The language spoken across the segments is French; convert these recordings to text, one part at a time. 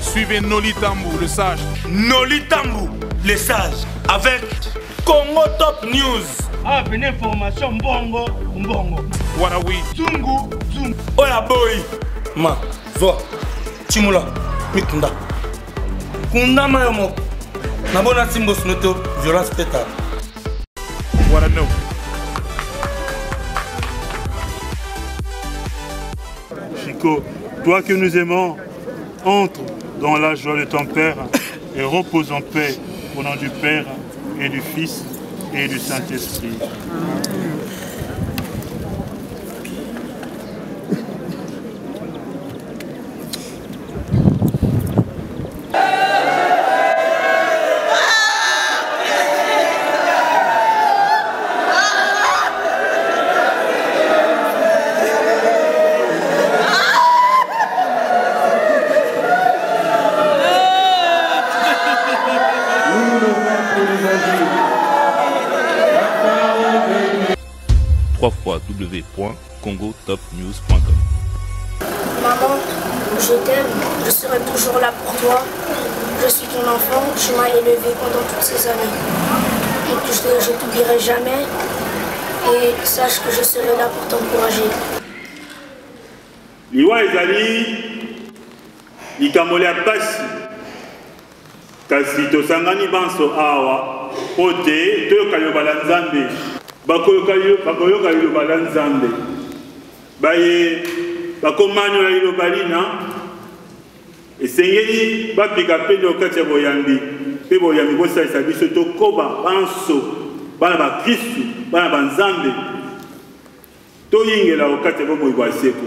Suivez Noli Tambou, le sage. Noli Tambou, le sage. Avec Congo Top News. Ah, une information bongo. Warawi. Zungu. Oya boy. Ma, zo. Chimula, mikunda. Kunda mayomo. Nabona simbo snoto, violence pétard. What I know. Chico, toi que nous aimons, entre dans la joie de ton Père et repose en paix au nom du Père et du Fils et du Saint-Esprit. 3www.congotopnews.com. Maman, je t'aime, je serai toujours là pour toi. Je suis ton enfant, tu m'as élevé pendant toutes ces années. Et que je ne t'oublierai jamais. Et sache que je serai là pour t'encourager. Liwa ezali likambo ya pasi kasi tosangani banso awa ote toyoka liloba la Nzambe bakoyoka liloba la Nzambe baye bakomanyola liloba lina esengeli bapika mpe okati ya boyambi mpe boyambi bosalisa biso tokoba banso bana bakristu bana banzambe toyingela okati ya bomoi bwa seko.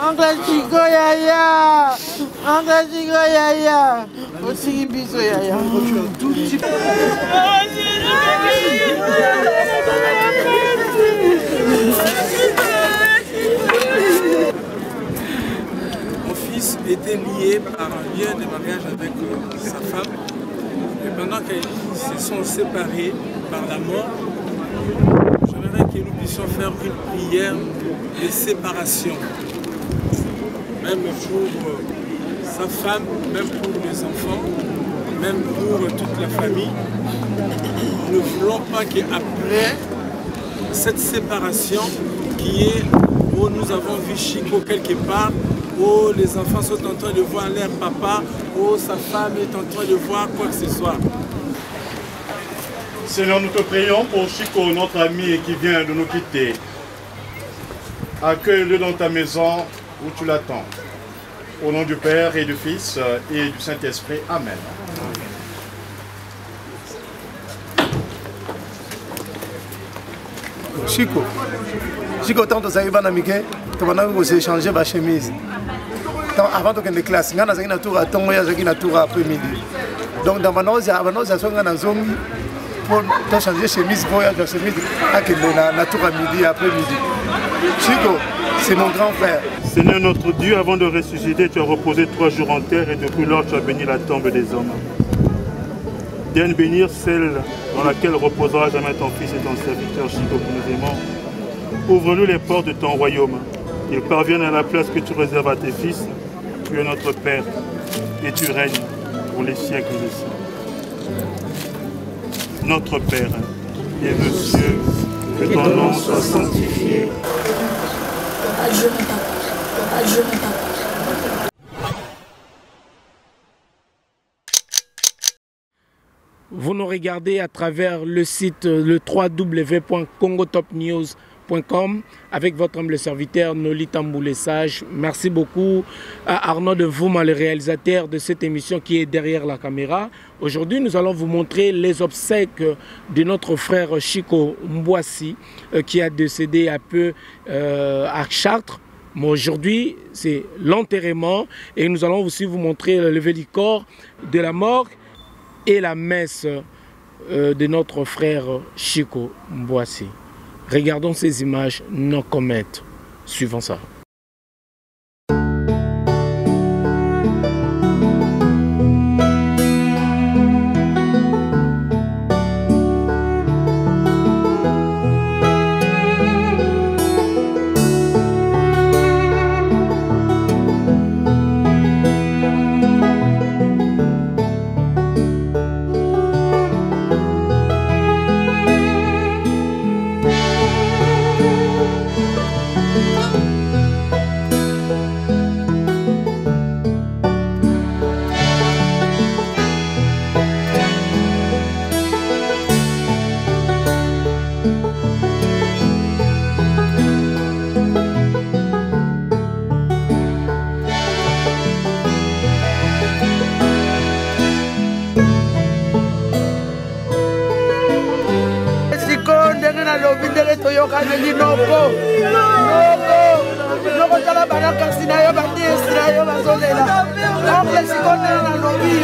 Uncle Chico Yaya! Uncle Chico Yaya! Aussi bisous Yaya! Mon fils était lié par un lien de mariage avec sa femme. Et pendant qu'ils se sont séparés par la mort, j'aimerais que nous puissions faire une prière de séparation. Même pour sa femme, même pour les enfants, même pour toute la famille. Nous ne voulons pas qu'après cette séparation qui est où nous avons vu Chico quelque part, où les enfants sont en train de voir leur papa, où sa femme est en train de voir quoi que ce soit. Seigneur, nous te prions pour Chico, notre ami qui vient de nous quitter. Accueille-le dans ta maison où tu l'attends. Au nom du Père et du Fils et du Saint-Esprit. Amen. Chico, tant que ça y va, tu vas échanger ma chemise. Avant de la classe, tu as un tour à ton tour après-midi. Donc, dans ma nose, il y a un zone pour changer chemise, voyage de chemise à la tour à midi, après-midi. Chico, c'est mon grand frère. Seigneur notre Dieu, avant de ressusciter, tu as reposé 3 jours en terre et depuis lors tu as béni la tombe des hommes. Viens bénir celle dans laquelle reposera jamais ton fils et ton serviteur Chico que nous aimons. Ouvre-nous les portes de ton royaume. Qu'ils parviennent à la place que tu réserves à tes fils. Tu es notre Père et tu règnes pour les siècles des siècles. Notre Père, qui es aux cieux, que ton nom soit sanctifié. Vous nous regardez à travers le site le www.congotopnews.com avec votre humble serviteur Noli Tambou le sage. Merci beaucoup à Arnaud de Vouma, le réalisateur de cette émission qui est derrière la caméra. Aujourd'hui, nous allons vous montrer les obsèques de notre frère Chico Mboissi qui a décédé un peu à Chartres. Mais aujourd'hui, c'est l'enterrement et nous allons aussi vous montrer le lever du corps de la morgue et la messe de notre frère Chico Mboissi. Regardons ces images, no comment. Suivons ça. yokaneli noko tala bana kasi na yo baniesi na yo bazolela ongle sikonela na lobi.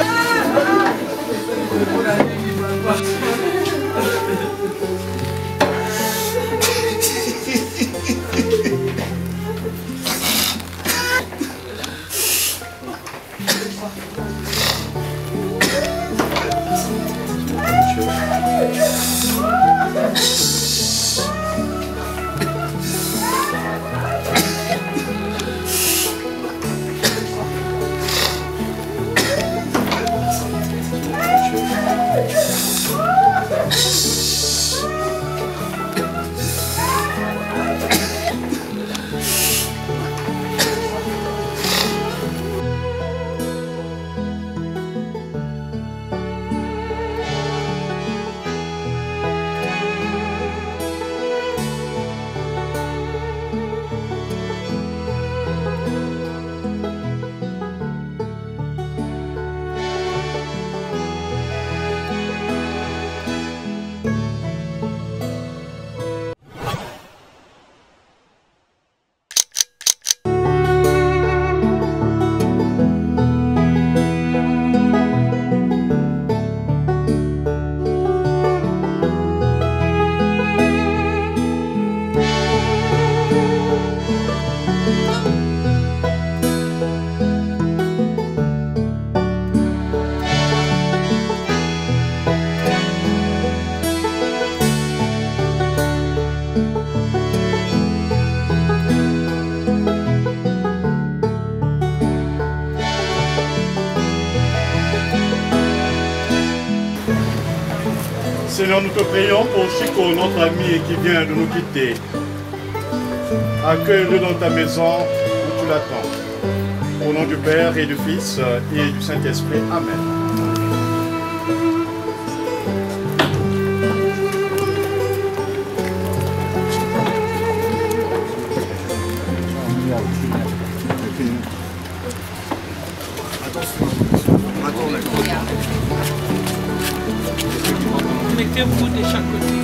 Seigneur, nous te prions pour Chico, notre ami qui vient de nous quitter. Accueille-le dans ta maison où tu l'attends. Au nom du Père et du Fils et du Saint-Esprit. Amen. Mettez-vous de chaque côté.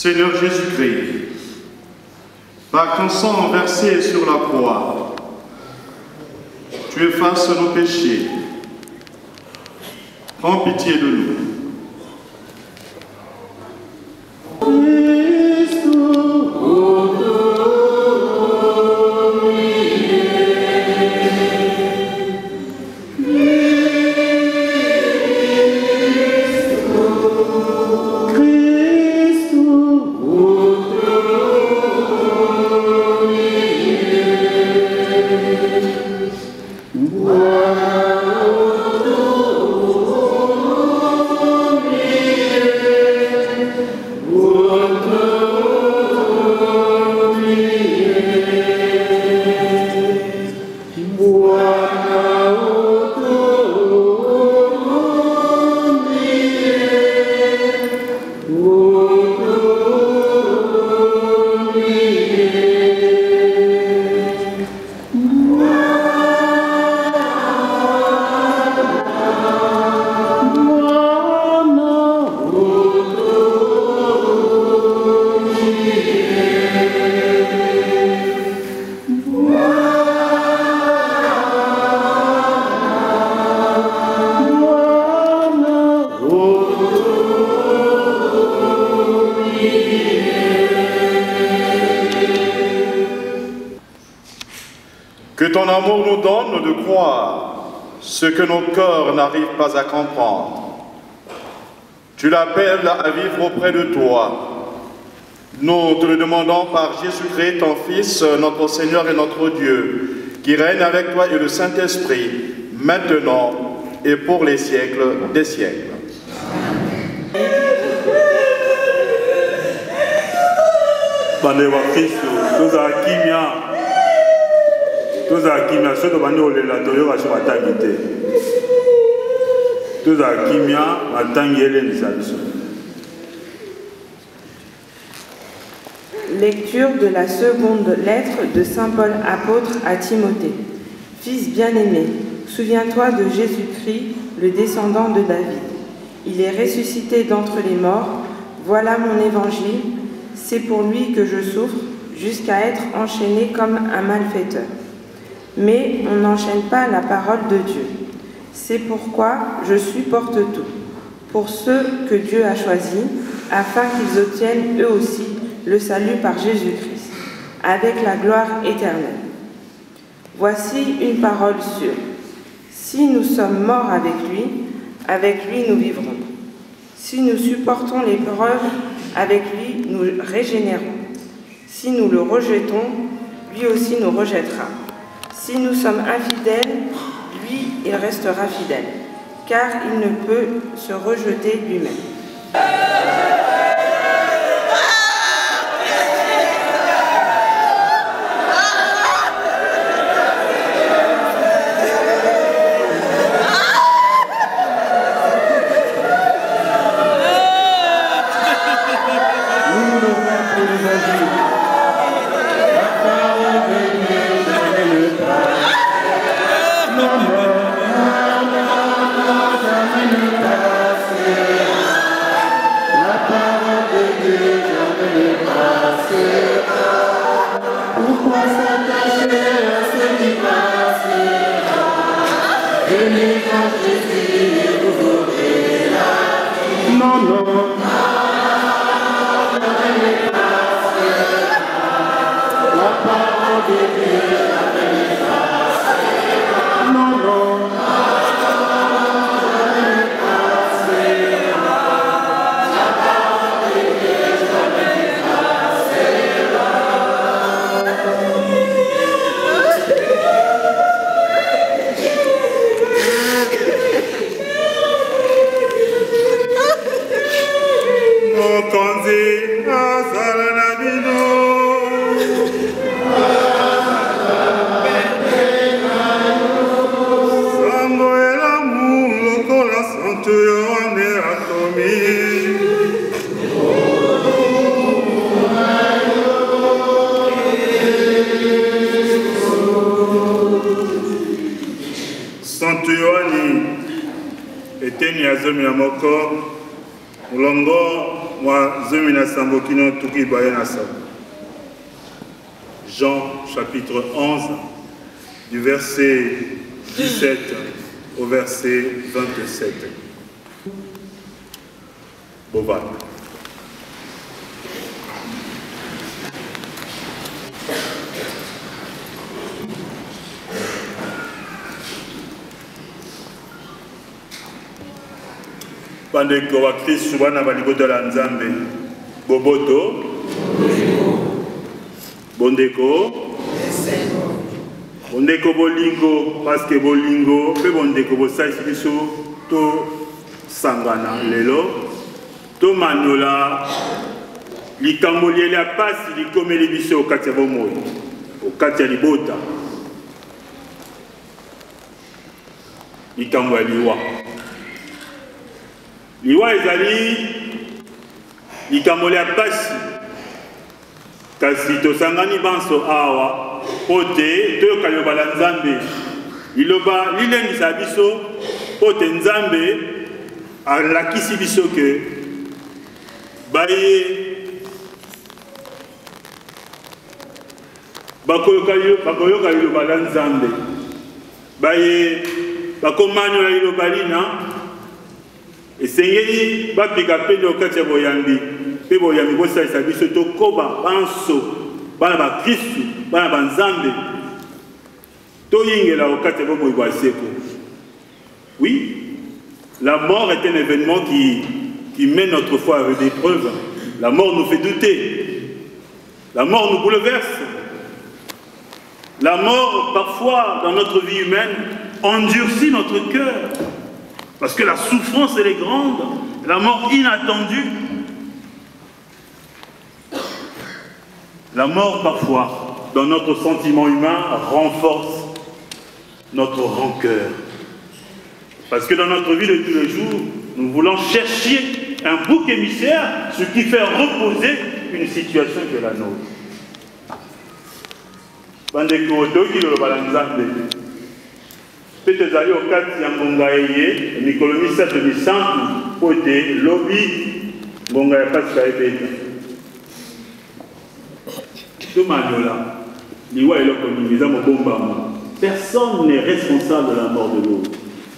Seigneur Jésus-Christ, par ton sang versé sur la croix, tu effaces nos péchés. Prends pitié de nous. Que ton amour nous donne de croire ce que nos cœurs n'arrivent pas à comprendre. Tu l'appelles à vivre auprès de toi. Nous te le demandons par Jésus-Christ, ton Fils, notre Seigneur et notre Dieu, qui règne avec toi et le Saint-Esprit, maintenant et pour les siècles des siècles. Bande wa Kristo, tozala kimia, soki tobandi kolela toyoka so batangi te. Tozala kimia, batangi elenisa biso. Lecture de la seconde lettre de Saint Paul apôtre à Timothée. Fils bien-aimé, souviens-toi de Jésus-Christ, le descendant de David. Il est ressuscité d'entre les morts. Voilà mon évangile. C'est pour lui que je souffre, jusqu'à être enchaîné comme un malfaiteur. Mais on n'enchaîne pas la parole de Dieu. C'est pourquoi je supporte tout, pour ceux que Dieu a choisis, afin qu'ils obtiennent eux aussi le salut par Jésus-Christ, avec la gloire éternelle. Voici une parole sûre. Si nous sommes morts avec lui nous vivrons. Si nous supportons l'épreuve, avec lui nous régénérons. Si nous le rejetons, lui aussi nous rejettera. Si nous sommes infidèles, lui, il restera fidèle, car il ne peut se rejeter lui-même. mokonzi azala na bino sango elamu lokola santu yoane akomi santu yoani eteni ya zomi na moko mulongo mwa zomi na sambo kino tuki baye na sa. Jean chapitre 11 du verset 17 au verset 27. Boba. Bandeko wa Kristu bana balikoto la Nzambe boboto bondeko bondeko bolingo parce que bolingo pe bondeko bosalisi biso to sangana lelo to manola likambo liele ya pasi likomeli biso okati ya bomoi okati ya libota likambo ya liwa liwa ezali likambo ya pasi kasi tosangani banso awa pote toyoka liloba la Nzambe liloba lilengisa biso pote Nzambe alakisi biso ke baye bakoyoka liloba la Nzambe baye bakomanyola liloba lina esengeli bapika pende okati ya boyambi mpe boyambi bosalisa biso tokoba banso bana ba Kristu bana ba Nzambe toyingela okati ya bomoi bwa seko. Oui, la mort est un événement qui met notre foi avec des preuves. La mort nous fait douter. La mort nous bouleverse. La mort, parfois, dans notre vie humaine, endurcit notre cœur. Parce que la souffrance, elle est grande. La mort inattendue. La mort, parfois, dans notre sentiment humain, renforce notre rancœur. Parce que dans notre vie de tous les jours, nous voulons chercher un bouc émissaire, ce qui fait reposer une situation qui est la nôtre. Bandeko toki lo balanzambe. Peut-être d'aller au cadre de Ngongaye, Nicolomi Sato Misantu, Pote, Lobby, Ngongaya Pasca Ebeta. Tout Manola, Liwa et l'Okonomisa Mobombama. Personne n'est responsable de la mort de l'autre.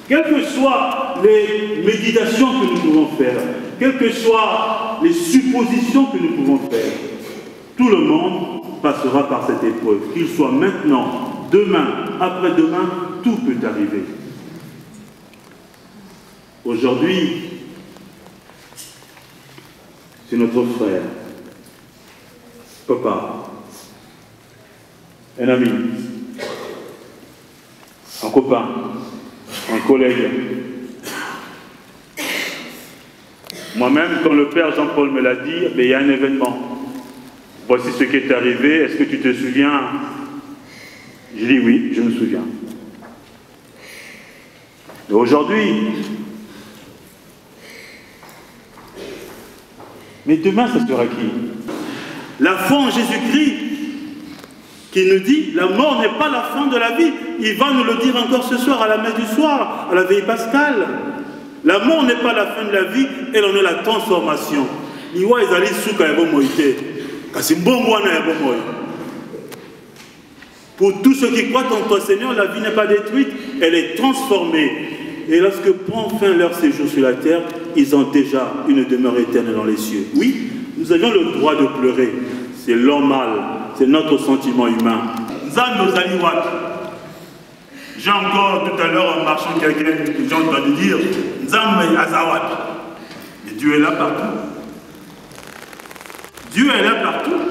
Quelles que soient les méditations que nous pouvons faire, quelles que soient les suppositions que nous pouvons faire, tout le monde passera par cette épreuve. Qu'il soit maintenant, demain, après-demain, tout peut arriver. Aujourd'hui, c'est notre frère, papa, un ami, un copain, un collègue. Moi-même, quand le père Jean-Paul me l'a dit, il y a un événement. Voici ce qui est arrivé, est-ce que tu te souviens? Je dis oui, je me souviens. Et aujourd'hui, mais demain, ça sera qui? La foi en Jésus-Christ qui nous dit, la mort n'est pas la fin de la vie. Il va nous le dire encore ce soir à la messe du soir, à la veille pascale. La mort n'est pas la fin de la vie, elle en est la transformation. Iwa ezali suka ebo moite. Kasi mbongo wana ebo moite. Pour tous ceux qui croient en toi, Seigneur, la vie n'est pas détruite, elle est transformée. Et lorsque prend fin leur séjour sur la terre, ils ont déjà une demeure éternelle dans les cieux. Oui, nous avions le droit de pleurer. C'est normal, c'est notre sentiment humain. J'ai encore tout à l'heure en marchant quelqu'un, j'ai entendu dire Nzambe Azawad. Mais Dieu est là partout. Dieu est là partout.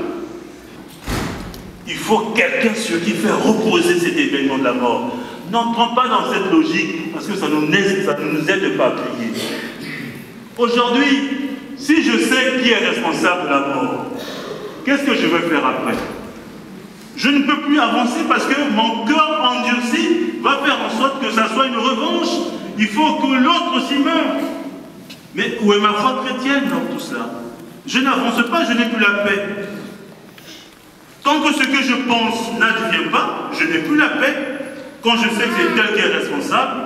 Il faut quelqu'un sur qui faire reposer cet événement de la mort. N'entrons pas dans cette logique parce que ça ne nous aide pas à prier. Aujourd'hui, Si je sais qui est responsable de la mort, qu'est-ce que je vais faire après? Je ne peux plus avancer parce que mon cœur endurci va faire en sorte que ça soit une revanche. Il faut que l'autre aussi meure. Mais où est ma foi chrétienne dans tout ça? Je n'avance pas, je n'ai plus la paix. Tant que ce que je pense n'advient pas, je n'ai plus la paix. Quand je sais que c'est tel qui est responsable,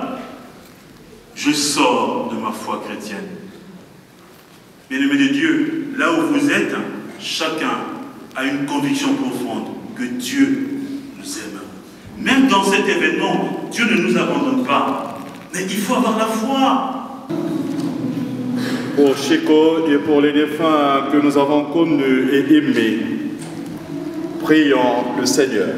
je sors de ma foi chrétienne. Bien-aimés de Dieu, là où vous êtes, chacun a une conviction profonde que Dieu nous aime. Même dans cet événement, Dieu ne nous abandonne pas. Mais il faut avoir la foi. Pour Chico et pour les défunts que nous avons connus et aimés, prions le Seigneur.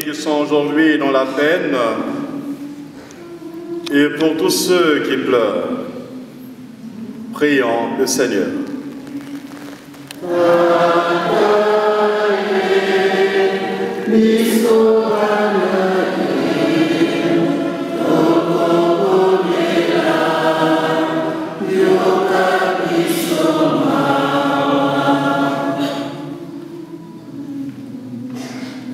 Qui sont aujourd'hui dans la peine et pour tous ceux qui pleurent, prions le Seigneur.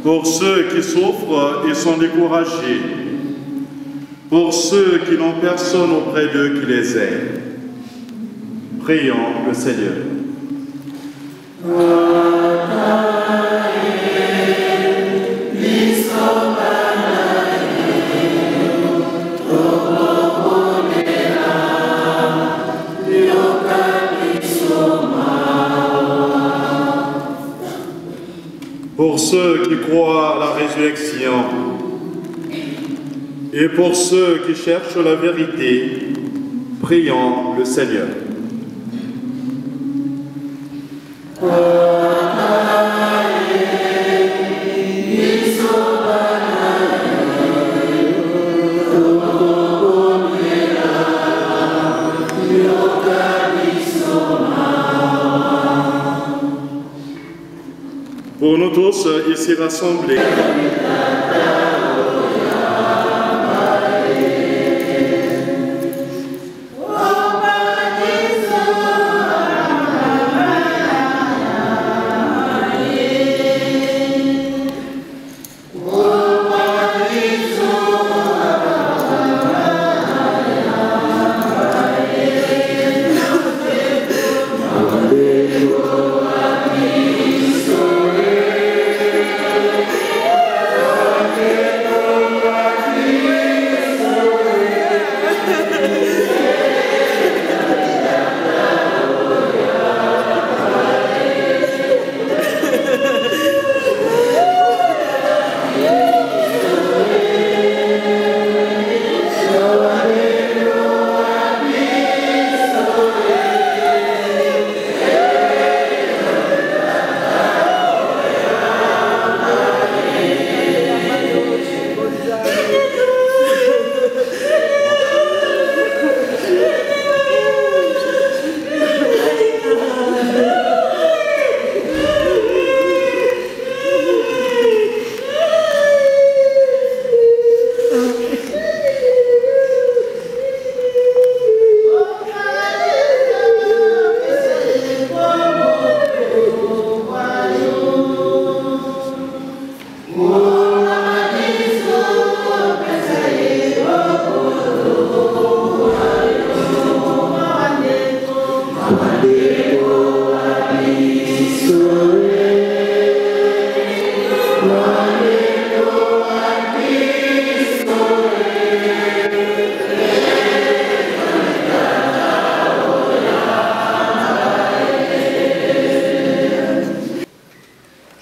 Pour ceux qui souffrent et sont découragés, pour ceux qui n'ont personne auprès d'eux qui les aide, prions le Seigneur. Pour ceux qui croient à la résurrection et pour ceux qui cherchent la vérité, prions le Seigneur. Pour nous tous ici rassemblés,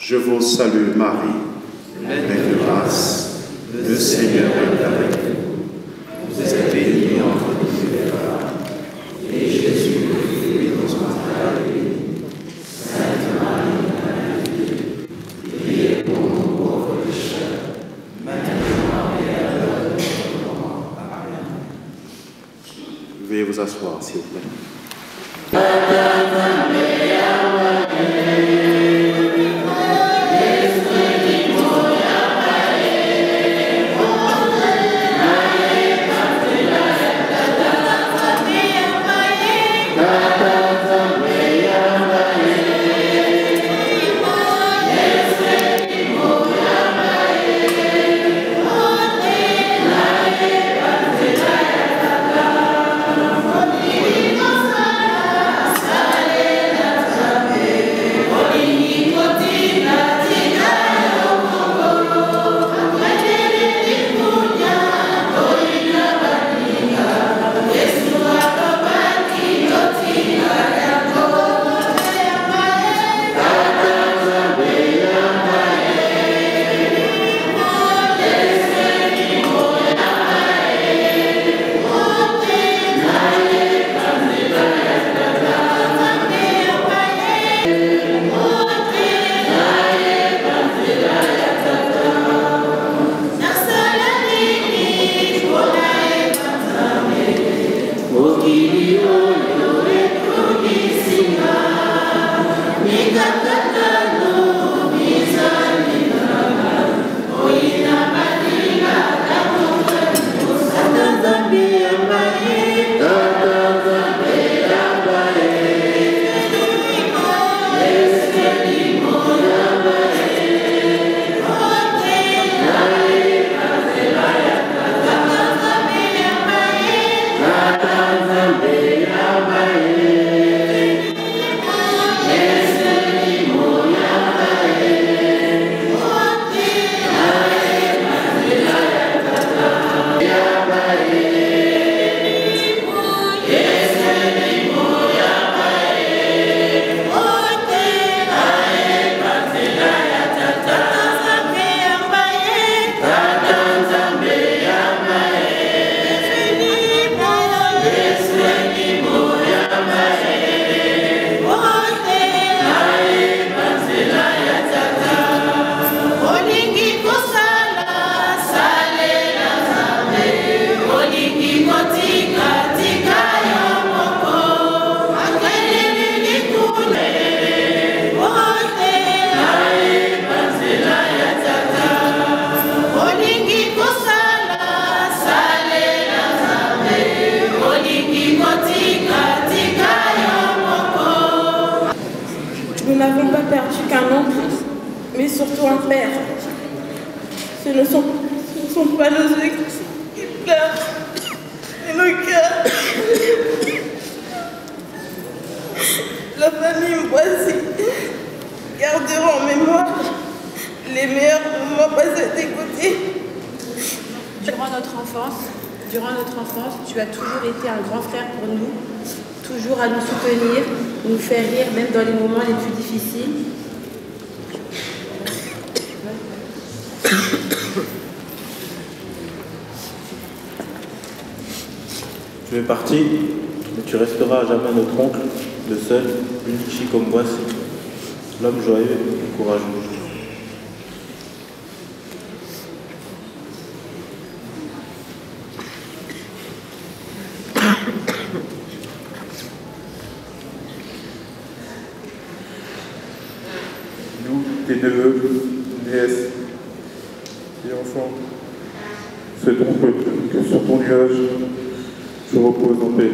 je vous salue Marie, pleine de grâce, le Seigneur est avec vous. Vous êtes bénie entre toutes les femmes, et Jésus, le s'asseoir, s'il vous plaît. Nous n'avons pas perdu qu'un oncle, mais surtout un père. Ce ne sont pas nos yeux qui pleurent, mais nos cœurs. La famille Mboissi gardera en mémoire les meilleurs moments passés à tes côtés. Durant notre enfance, tu as toujours été un grand frère pour nous, toujours à nous soutenir, nous faire rire, même dans les moments les plus difficiles. Tu es parti, mais tu resteras à jamais notre oncle, le seul, l'unique Chico Mboissi, l'homme joyeux et courageux. Nous, tes neveux, nièces et enfants, souhaitons que sur ton nuage, tu reposes en paix.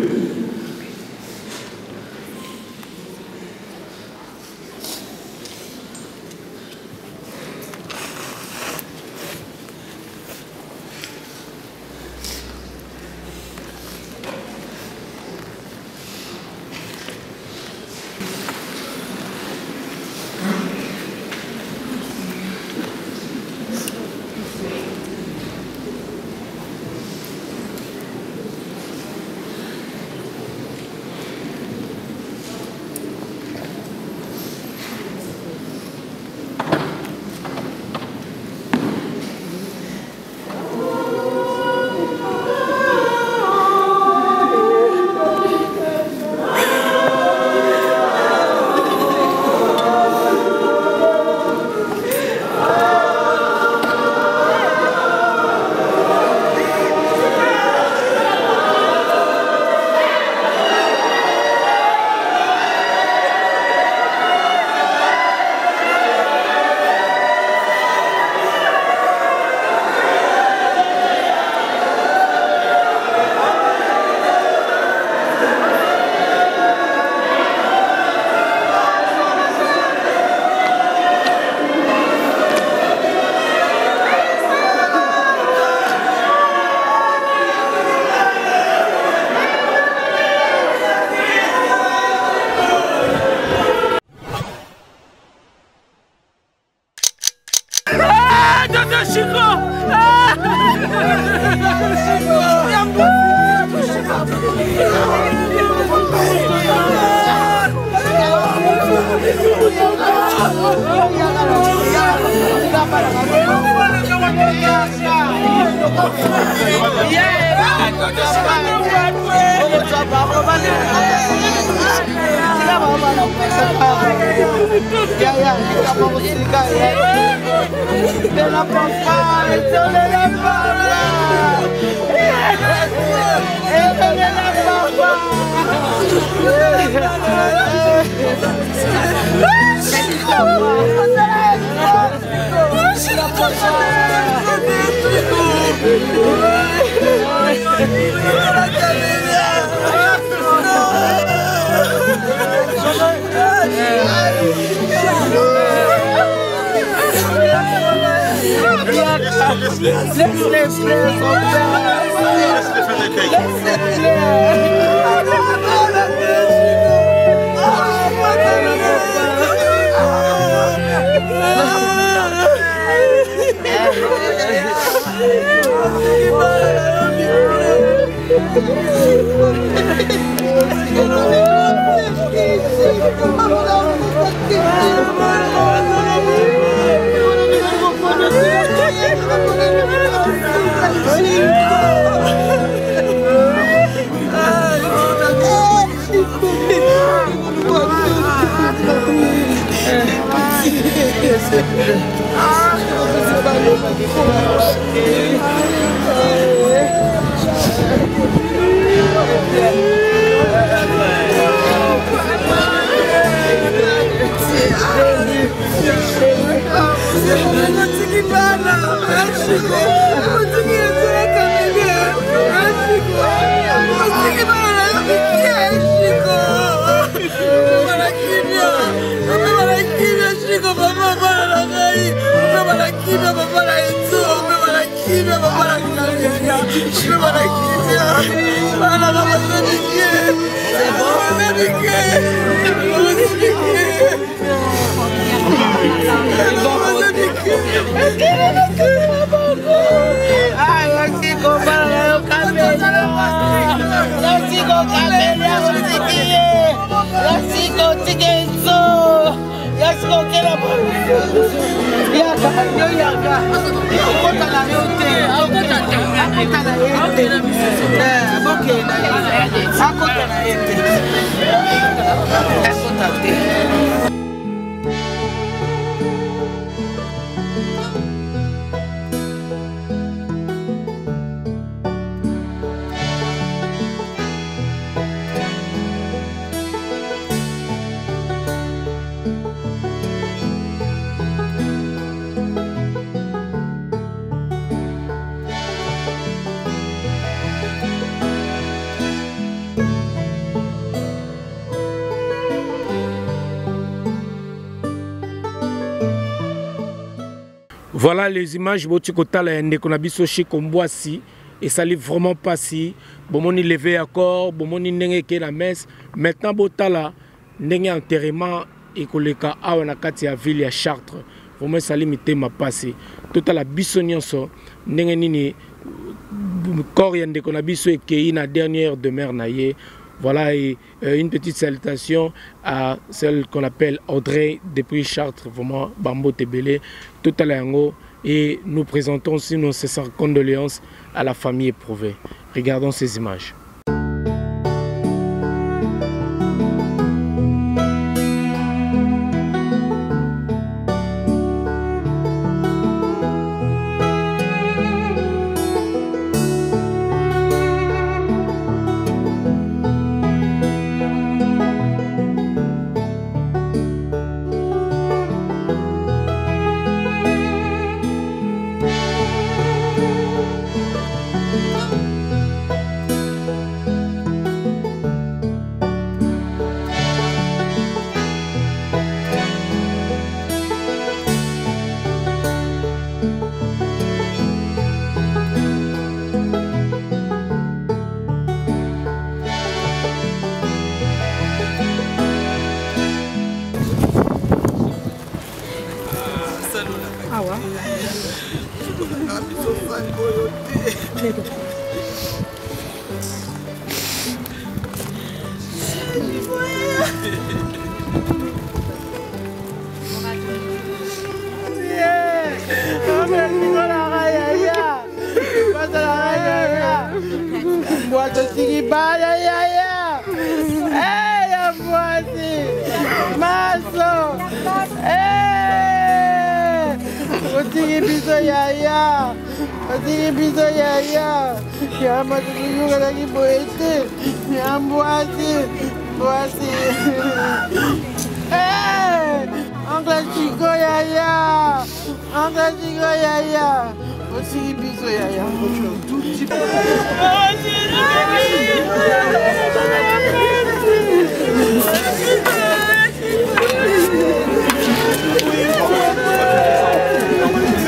Voilà les images botikotala ndeko na biso chez Komboasi et ça n'est vraiment pas si bomoni levé accord bomoni ndenge ke la messe maintenant botala ndenge enterrement et koleka awa na kati ya ville ya Chartres vraiment ça limité ma passé totala biso nyonso ndenge nini corps ya ndeko na biso ekei na dernière demeure na ye. Voilà, et une petite salutation à celle qu'on appelle Audrey depuis Chartres, vraiment Bambo Tebele, tout à l'ango. Et nous présentons aussi nos sincères condoléances à la famille éprouvée. Regardons ces images.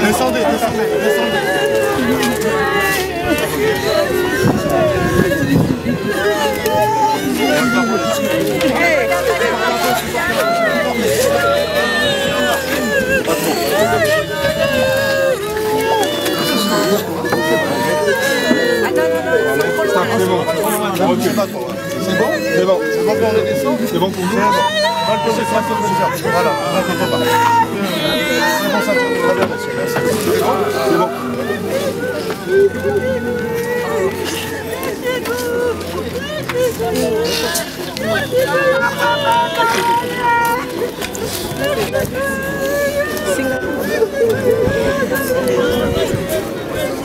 Descendez. C'est bon, c'est bon pour on descend, c'est bon pour nous. Voilà, on n'attend pas. C'est bon, ça tourne très bien, monsieur. Merci. C'est bon.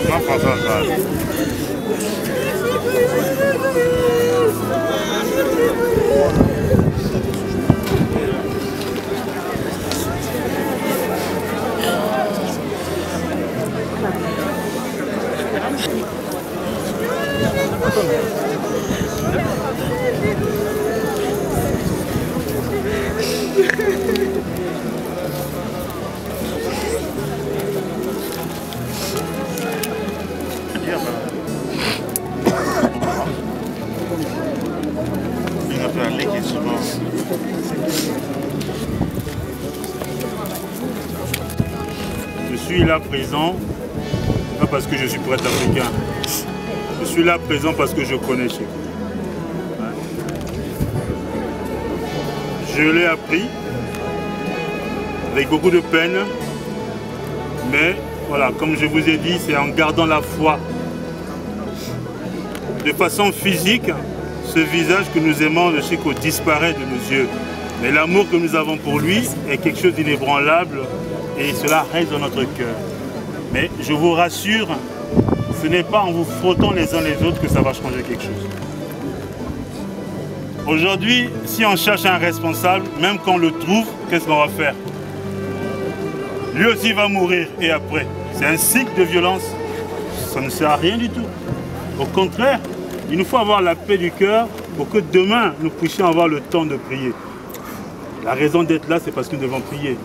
Non, François, ça. Je suis là présent, pas parce que je suis prêtre africain. Je suis là présent parce que je connais Cheikh. Je l'ai appris avec beaucoup de peine, mais voilà, comme je vous ai dit, c'est en gardant la foi. De façon physique, ce visage que nous aimons de Chico disparaît de nos yeux. Mais l'amour que nous avons pour lui est quelque chose d'inébranlable et cela reste dans notre cœur. Mais je vous rassure, ce n'est pas en vous frottant les uns les autres que ça va changer quelque chose. Aujourd'hui, si on cherche un responsable, même quand on le trouve, qu'est-ce qu'on va faire? Lui aussi va mourir et après. C'est un cycle de violence. Ça ne sert à rien du tout. Au contraire, il nous faut avoir la paix du cœur pour que demain, nous puissions avoir le temps de prier. La raison d'être là, c'est parce que nous devons prier.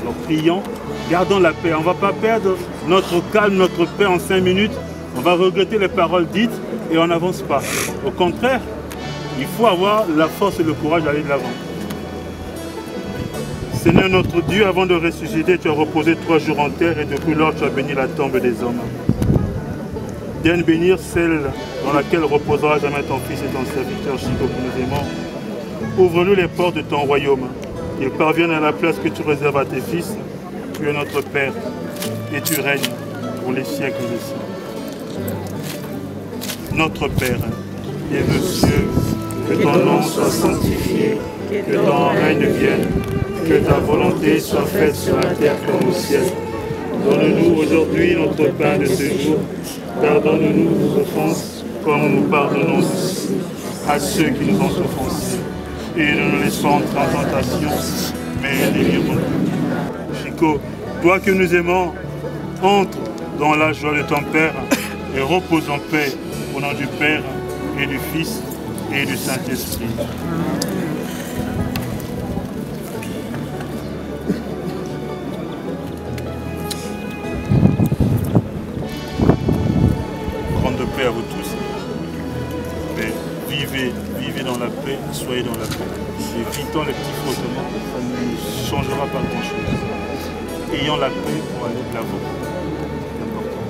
Alors prions, gardons la paix. On ne va pas perdre notre calme, notre paix en 5 minutes. On va regretter les paroles dites et on n'avance pas. Au contraire, il faut avoir la force et le courage d'aller de l'avant. Seigneur notre Dieu, avant de ressusciter, tu as reposé 3 jours en terre et depuis lors tu as béni la tombe des hommes. Viens bénir celle dans laquelle reposera jamais ton fils et ton serviteur Chico que nous aimons. Ouvre-nous les portes de ton royaume. Qu'ils parviennent à la place que tu réserves à tes fils. Tu es notre Père et tu règnes pour les siècles des siècles. Notre Père, qui es aux cieux, que ton nom soit sanctifié, que ton règne vienne, que ta volonté soit faite sur la terre comme au ciel. Donne-nous aujourd'hui notre pain de ce jour. Pardonne-nous nos offenses, comme nous pardonnons aussi à ceux qui nous ont offensés. Et ne nous laissons pas entrer en tentation, mais délivre-nous. Chico, toi que nous aimons, entre dans la joie de ton Père et repose en paix au nom du Père et du Fils et du Saint-Esprit. Grande paix à vous tous. Mais vivez dans la paix, soyez dans la paix. Évitons les petits frottements, ça ne changera pas grand-chose. Ayons la paix pour aller de l'avant. C'est important.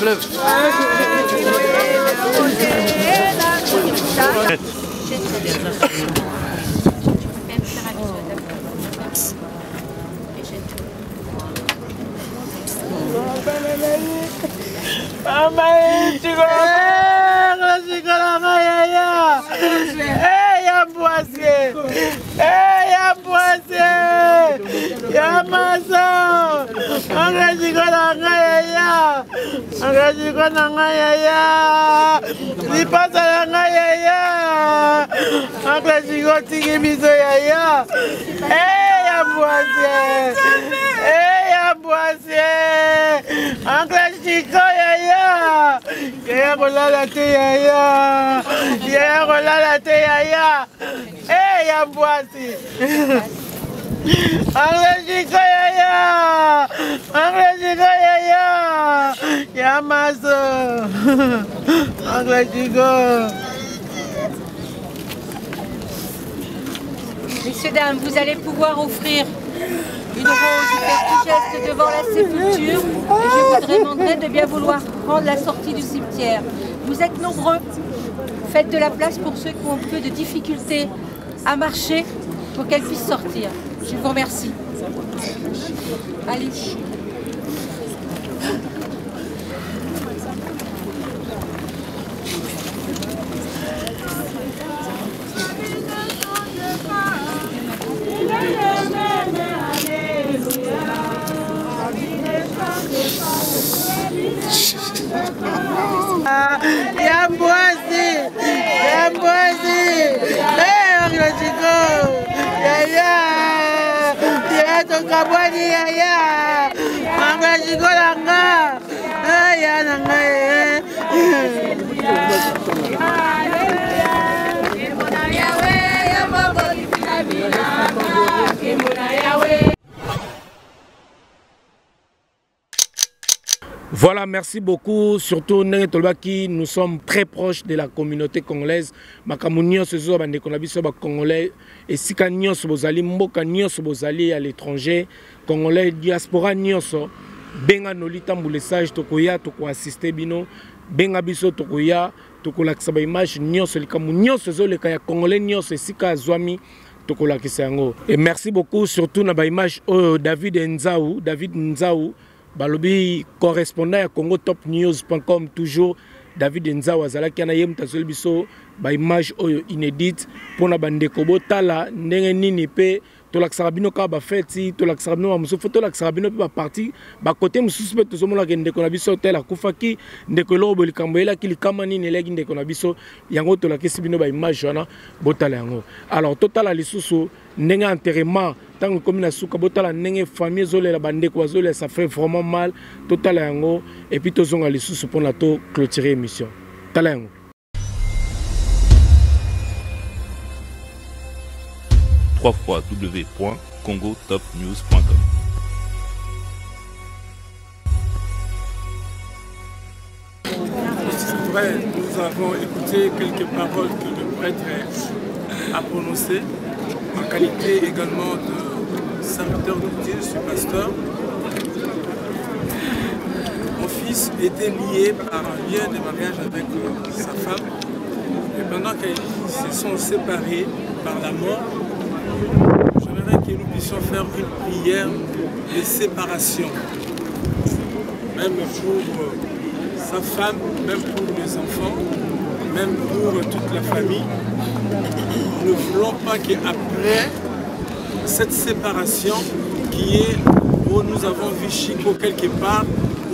Lève. Messieurs, dames, vous allez pouvoir offrir une rose ou petit geste devant la sépulture. Et je vous demanderai de bien vouloir prendre la sortie du cimetière. Vous êtes nombreux. Faites de la place pour ceux qui ont un peu de difficulté à marcher pour qu'elles puissent sortir. Je vous remercie. Allez. Voilà, merci beaucoup. Surtout, nous sommes très proches de la communauté congolaise. Makamounion, ce sont des Congolais. Et si nous sommes à l'étranger, Congolais, diaspora, benga nolita mbulesage tokoya toko assister bino benga biso tokoya tokolakisa ba image nyonso likamu nyonso zoleka ya Congolais nyonso esika azwami tokolakisa yango. Et merci beaucoup surtout na ba image David Nzau balobi correspondant à congotopnews.com toujours David Nzau azalaki na yem tazoli biso ba image inédite pona bandeko botala ndenge nini pe tolakisaka bino kaka bafeti tolakisaka bino bamosusu tolakisaka bino mpe baparti bakote mosusu mpe tozomonaka ndeko na biso tel akufaki ndeko eloko likambo elaki likama nini eleki ndeko na biso yango tolakisi bino baimage wana botala yango. Alors totala lisusu ndenge enterrement ntango ekomi na suka botala ndenge famille ezolela bandeko bazolela, ça fait vraiment mal. Totala yango et puis tozonga lisusu mpona to clôturer émission. Tala yango. www.congotopnews.com. Ouais, nous avons écouté quelques paroles que le prêtre a prononcées, en qualité également de serviteur de Dieu, je suis pasteur. Mon fils était lié par un lien de mariage avec sa femme, et pendant qu'ils se sont séparés par la mort, j'aimerais que nous puissions faire une prière de séparation, même pour sa femme, même pour les enfants, même pour toute la famille. Nous ne voulons pas qu'après cette séparation qui est où nous avons vu Chico quelque part,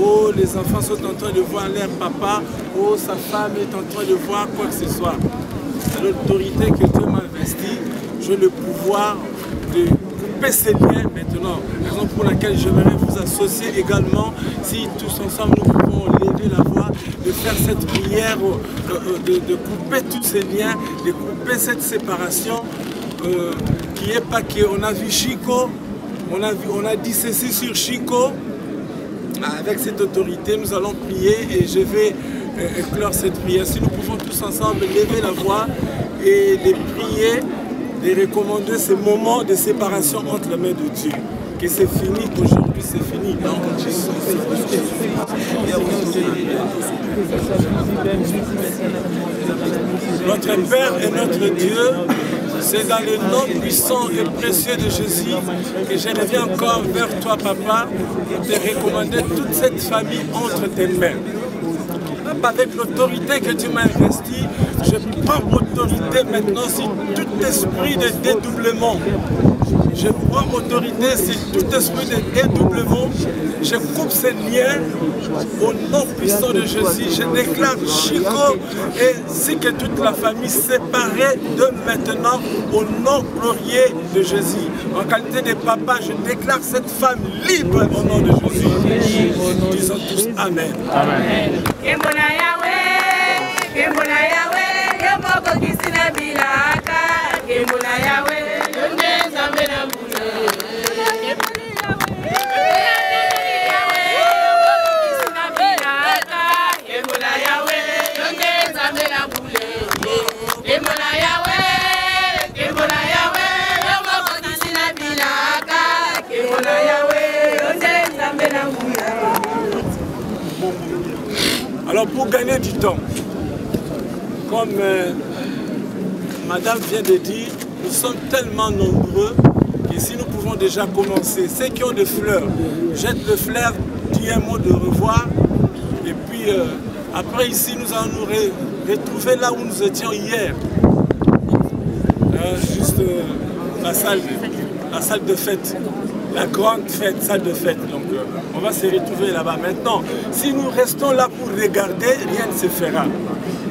oh les enfants sont en train de voir leur papa, oh sa femme est en train de voir quoi que ce soit. C'est l'autorité que Dieu m'a investie, j'ai le pouvoir de couper ces liens maintenant. Raison pour laquelle j'aimerais vous associer également, si tous ensemble nous pouvons lever la voix, de faire cette prière, de couper tous ces liens, de couper cette séparation, qui est pas qu'on a vu Chico, on a dit ceci sur Chico. Avec cette autorité, nous allons prier et je vais clore cette prière. Si nous pouvons tous ensemble lever la voix et les prier, de recommander ces moments de séparation entre les mains de Dieu. Que c'est fini, qu'aujourd'hui c'est fini. Notre Père et notre Dieu, c'est dans le nom puissant et précieux de Jésus que je reviens encore vers toi, Papa, pour te recommander toute cette famille entre tes mains. Avec l'autorité que tu m'as investie, je prends autorité maintenant sur tout esprit de dédoublement. Je prends autorité sur tout esprit de dédoublement. Je coupe ces liens au nom puissant de Jésus. Je déclare Chico ainsi que toute la famille séparée de maintenant au nom glorieux de Jésus. En qualité de papa, je déclare cette femme libre au nom de Jésus. Disons tous Amen. Amen. Alors pour gagner du temps, comme Madame vient de dire, nous sommes tellement nombreux que si nous pouvons déjà commencer, ceux qui ont des fleurs, jettent le fleur, dis un mot de revoir, et puis après ici nous allons nous retrouver là où nous étions hier, juste la salle de fête. La grande fête, salle de fête. Donc on va se retrouver là-bas. Maintenant, si nous restons là pour regarder, rien ne se fera.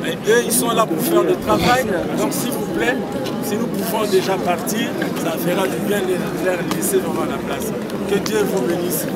Et eux, ils sont là pour faire le travail. Donc s'il vous plaît, si nous pouvons déjà partir, ça fera du bien de leur laisser vraiment la place. Que Dieu vous bénisse.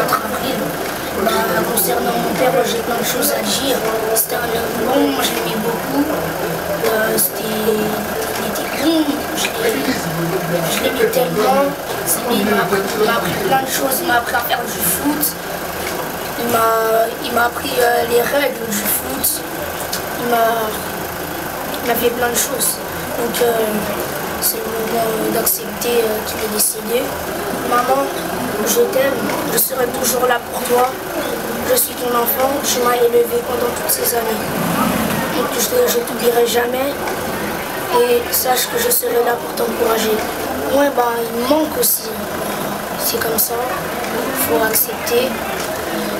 4 avril. Concernant mon père, j'ai plein de choses à dire. C'était un homme bon, moi je l'aimais beaucoup. Il était bon, je l'aimais tellement. Il m'a appris plein de choses, il m'a appris à faire du foot. Il m'a appris les règles du foot. Il m'a fait plein de choses. Donc c'est le moment d'accepter qu'il est décédé. Maman, je t'aime, je serai toujours là pour toi. Je suis ton enfant, tu m'as élevé pendant toutes ces années. Donc je ne t'oublierai jamais et sache que je serai là pour t'encourager. Ouais, il me manque aussi. C'est comme ça, il faut accepter.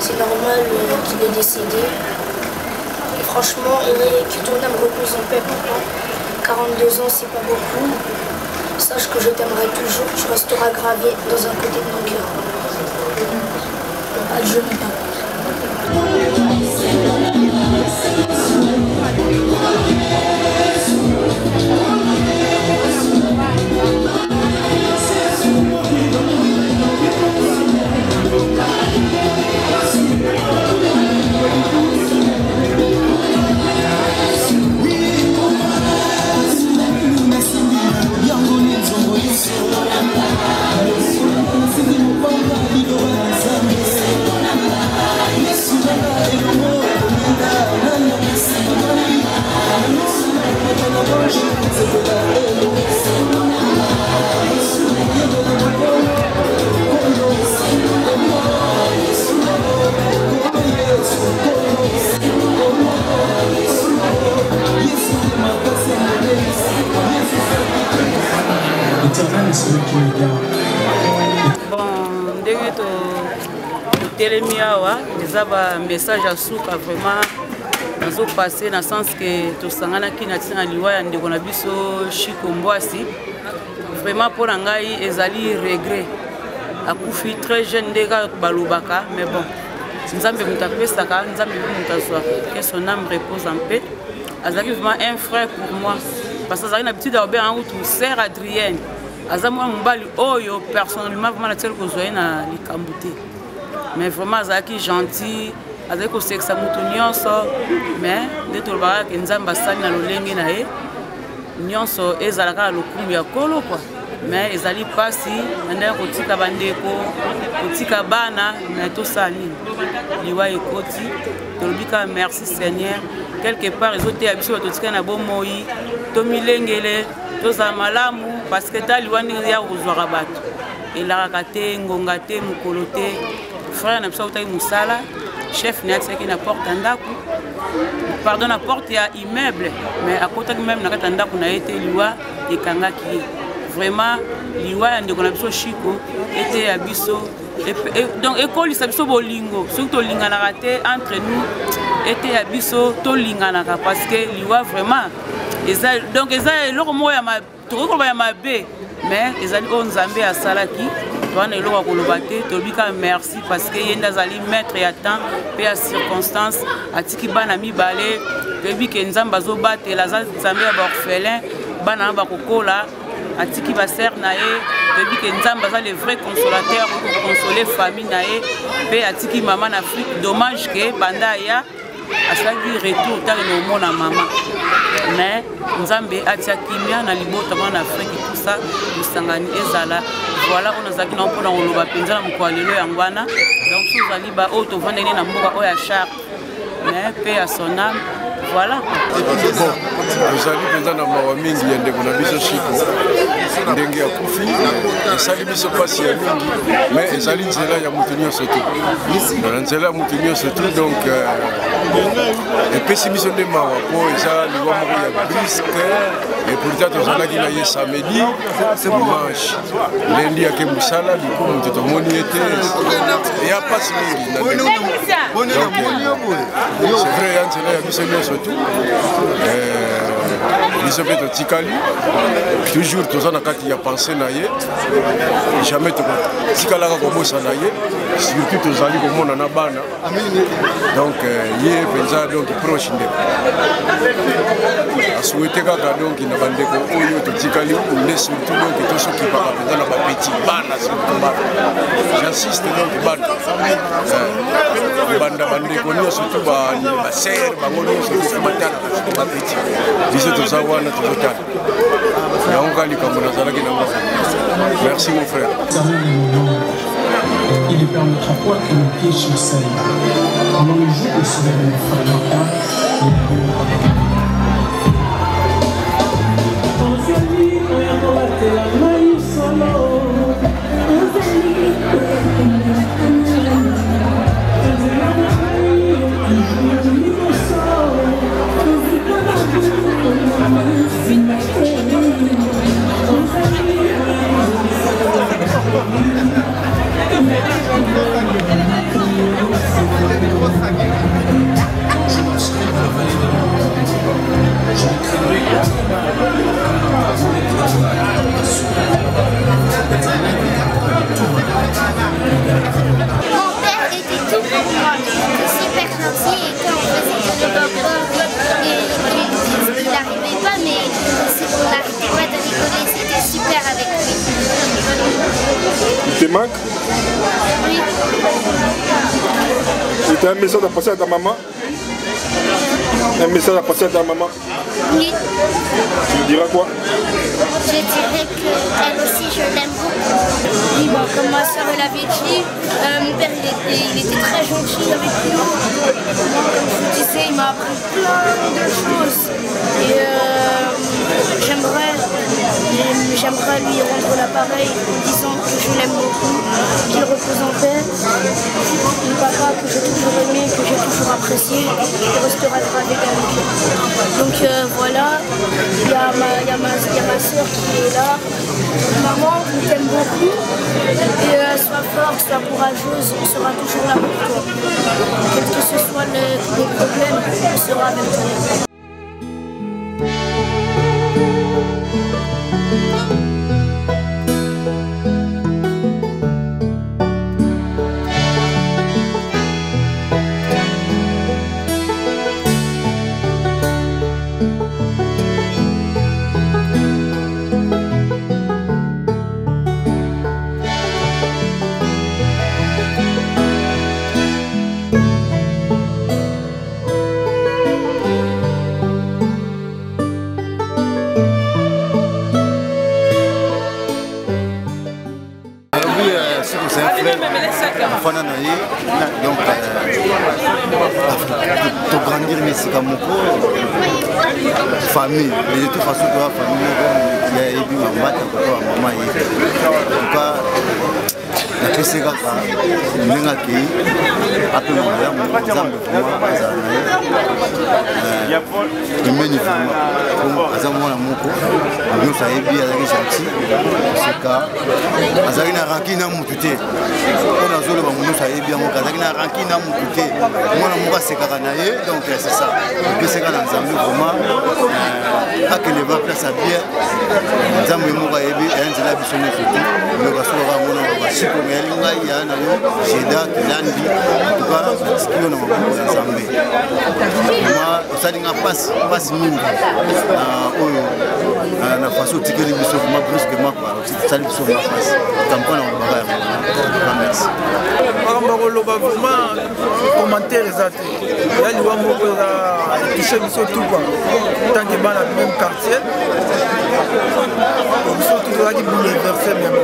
C'est normal qu'il est décédé. Et franchement, que ton âme repose en paix, papa. 42 ans, c'est pas beaucoup. Sache que je t'aimerai toujours, tu resteras gravé dans un côté de mon cœur. Adieu, mon papa. telemi awa eza ba message ya suka vraiment nazo passer na sens que tosanganaki na tina liwa ya ndeko na biso Chiko Mbwasi vraiment pour ngai ezali regret akufi très jeune ndeka balobaka mais bon nzambe mutapesaka nzambe mutazwa que son âme repose en paix azali vraiment un frère pour moi parce que azali na habitude ya bien ou tout sœur Adrienne azamwa mbali oyo personnellement vraiment na tselo kozwa na likambute mais vraiment azalaki gentil azali kosekisa mutu nyonso mais nde tolobaka ke nzambe asali na lolenge na ye nyonso ezalaka na lokumu ya kolo kwa mais ezali pasi na ndenge kotika bandeko kotika bana mais tosala nini liwa ekoti tolobika merci Seigneur quelque part ezoteya biso batotika na bomoi tomilengele tozala malamu parce que ta liwa ndenge ya kozwaka bato elakaka te ngonga te mokolo te frère na biso autaki mosala chef ne atiaki na porte ya ndako pardon na porte ya immeuble mais akotaki même na kati ya ndako na ye te liwa ekangaki ye vraiment liwa ya ndeko na biso Chiko ete ya biso donc ekolisa biso bolingo soki tolinganaka te entre nous ete ya biso tolinganaka parce que liwa vraiment eza donc eza eloko moko ya tokoki koloba ya mabe mais ezali oyo nzambe asalaki towana eloko ya koloba te tolobika merci parce que ye nde azali maître ya temps mpe ya circonstance atiki bana mibale toyebi ke nzambe azobatela aza nzambe ya baorphelin bana na bakokola atiki baser na ye toyebi ke nzambe aza le vrai consolateur okokonsole famille na ye mpe atiki mama na Afrique dommage ke banda ya asalaki retour tali na omona mama mais nzambe atia kimia na libota mwana Afrique tout ça lisangani ezala voilà on azaki na mpona koloba penza na mokolo lelo yango wana donc tozali ba oyo tovandeli na mboka oyo ya Charles mais pe ya son âme voilà ezali penza na mawa mingi ya ndeko na biso Chiko ndenge ya kufi esali biso pasi ya mingi mais ezali nzela ya moto nyonso te na nzela ya moto nyonso te donc epesi biso nde mawa po eza liwa moko ya briske et pourtant tozalaki na ye samedi dimanche lendi ake mosala likomo moto tomoni ete eya pasi mingi na c'est vrai ya nzela ya biso nyonso tu biso mpe totikali toujours toza na kati ya pensé na ye jamais tokotikalaka kobosana ye surtout tozali komona na bana donc ye mpenza donc proche nde asouete kaka donc na bandeko oyo totikali nde surtout donc tosokipaka mpenza na bapeti bana surtout bana j'insiste donc bana banda bandeko nyonso tu basere bango nyonso tomatala bapeti biso toza wana tozotala yango kaka likambo nazalaki nango. Merci mon frère. Il ne permettra pas que le pied sur scène. Pendant le jour de ce événement fondamental, Oui. C'était un message à passer à ta maman? Un message à passer à ta maman? Oui. Tu lui diras quoi? Je dirais qu'elle aussi, je l'aime beaucoup. Oui, bon, comme ma soeur l'avait dit, mon père il était très gentil avec nous. Comme je vous disais, il m'a appris plein de choses. Et j'aimerais lui rendre l'appareil en disant que je l'aime beaucoup, qu'il repose en paix. Mon papa que j'ai toujours aimé, que j'ai toujours apprécié, il restera gravé dans mon cœur. Donc voilà, il y a ma soeur qui est là. Maman, je t'aime beaucoup. Et sois forte, sois courageuse, on sera toujours là pour toi. Quels que ce soit les problèmes, on sera avec toi. Donc, pour grandir mes sikamoko, famille, de toute façon, la famille, il y a eu ma maman, maman, en tout cas, la Kessega, Nengaki, après mon père, mon exemple, le magnifique, Azamon Moko, nous ça ébi à la gentil, c'est cas, Azarina Rankina Moututé, on a zolo nous ça ébi à mon Azarina Rankina Moututé, moi la Mouka c'est Karanaye, donc c'est ça, et puis c'est quand ensemble vraiment, à que les va place à bien, Zambe Mouka ébi, et un zéla bisonné surtout, le Basura Mona, Bashiko Melinga, Yana, Jeda, Landi, en tout cas, ce qui est ensemble. Moi, ça dit passe mingi na façon tikeli biso ma brusquement quoi ça dit sur ma face campagne on va merci on va vraiment commentaire exact yani wa moko la toucher biso tout quoi tant que bana même quartier biso tout la qui bouleversé même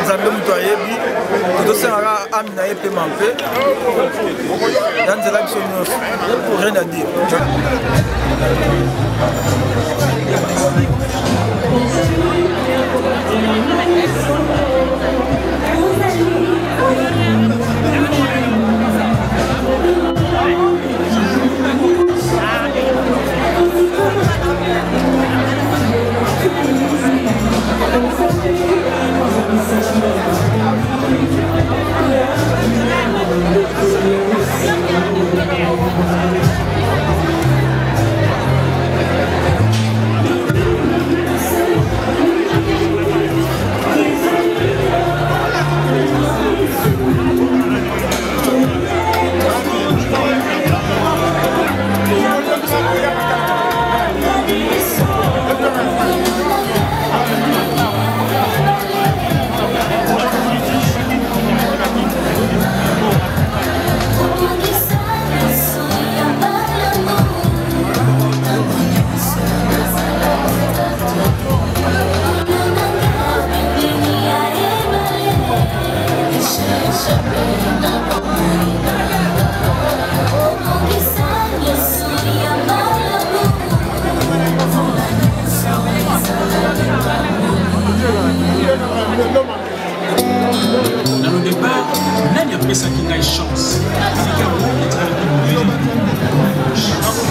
nzambe muto ayebi to sera amina yepe mampe dans la biso rien à dire. chances. Également, les travailleurs de chance.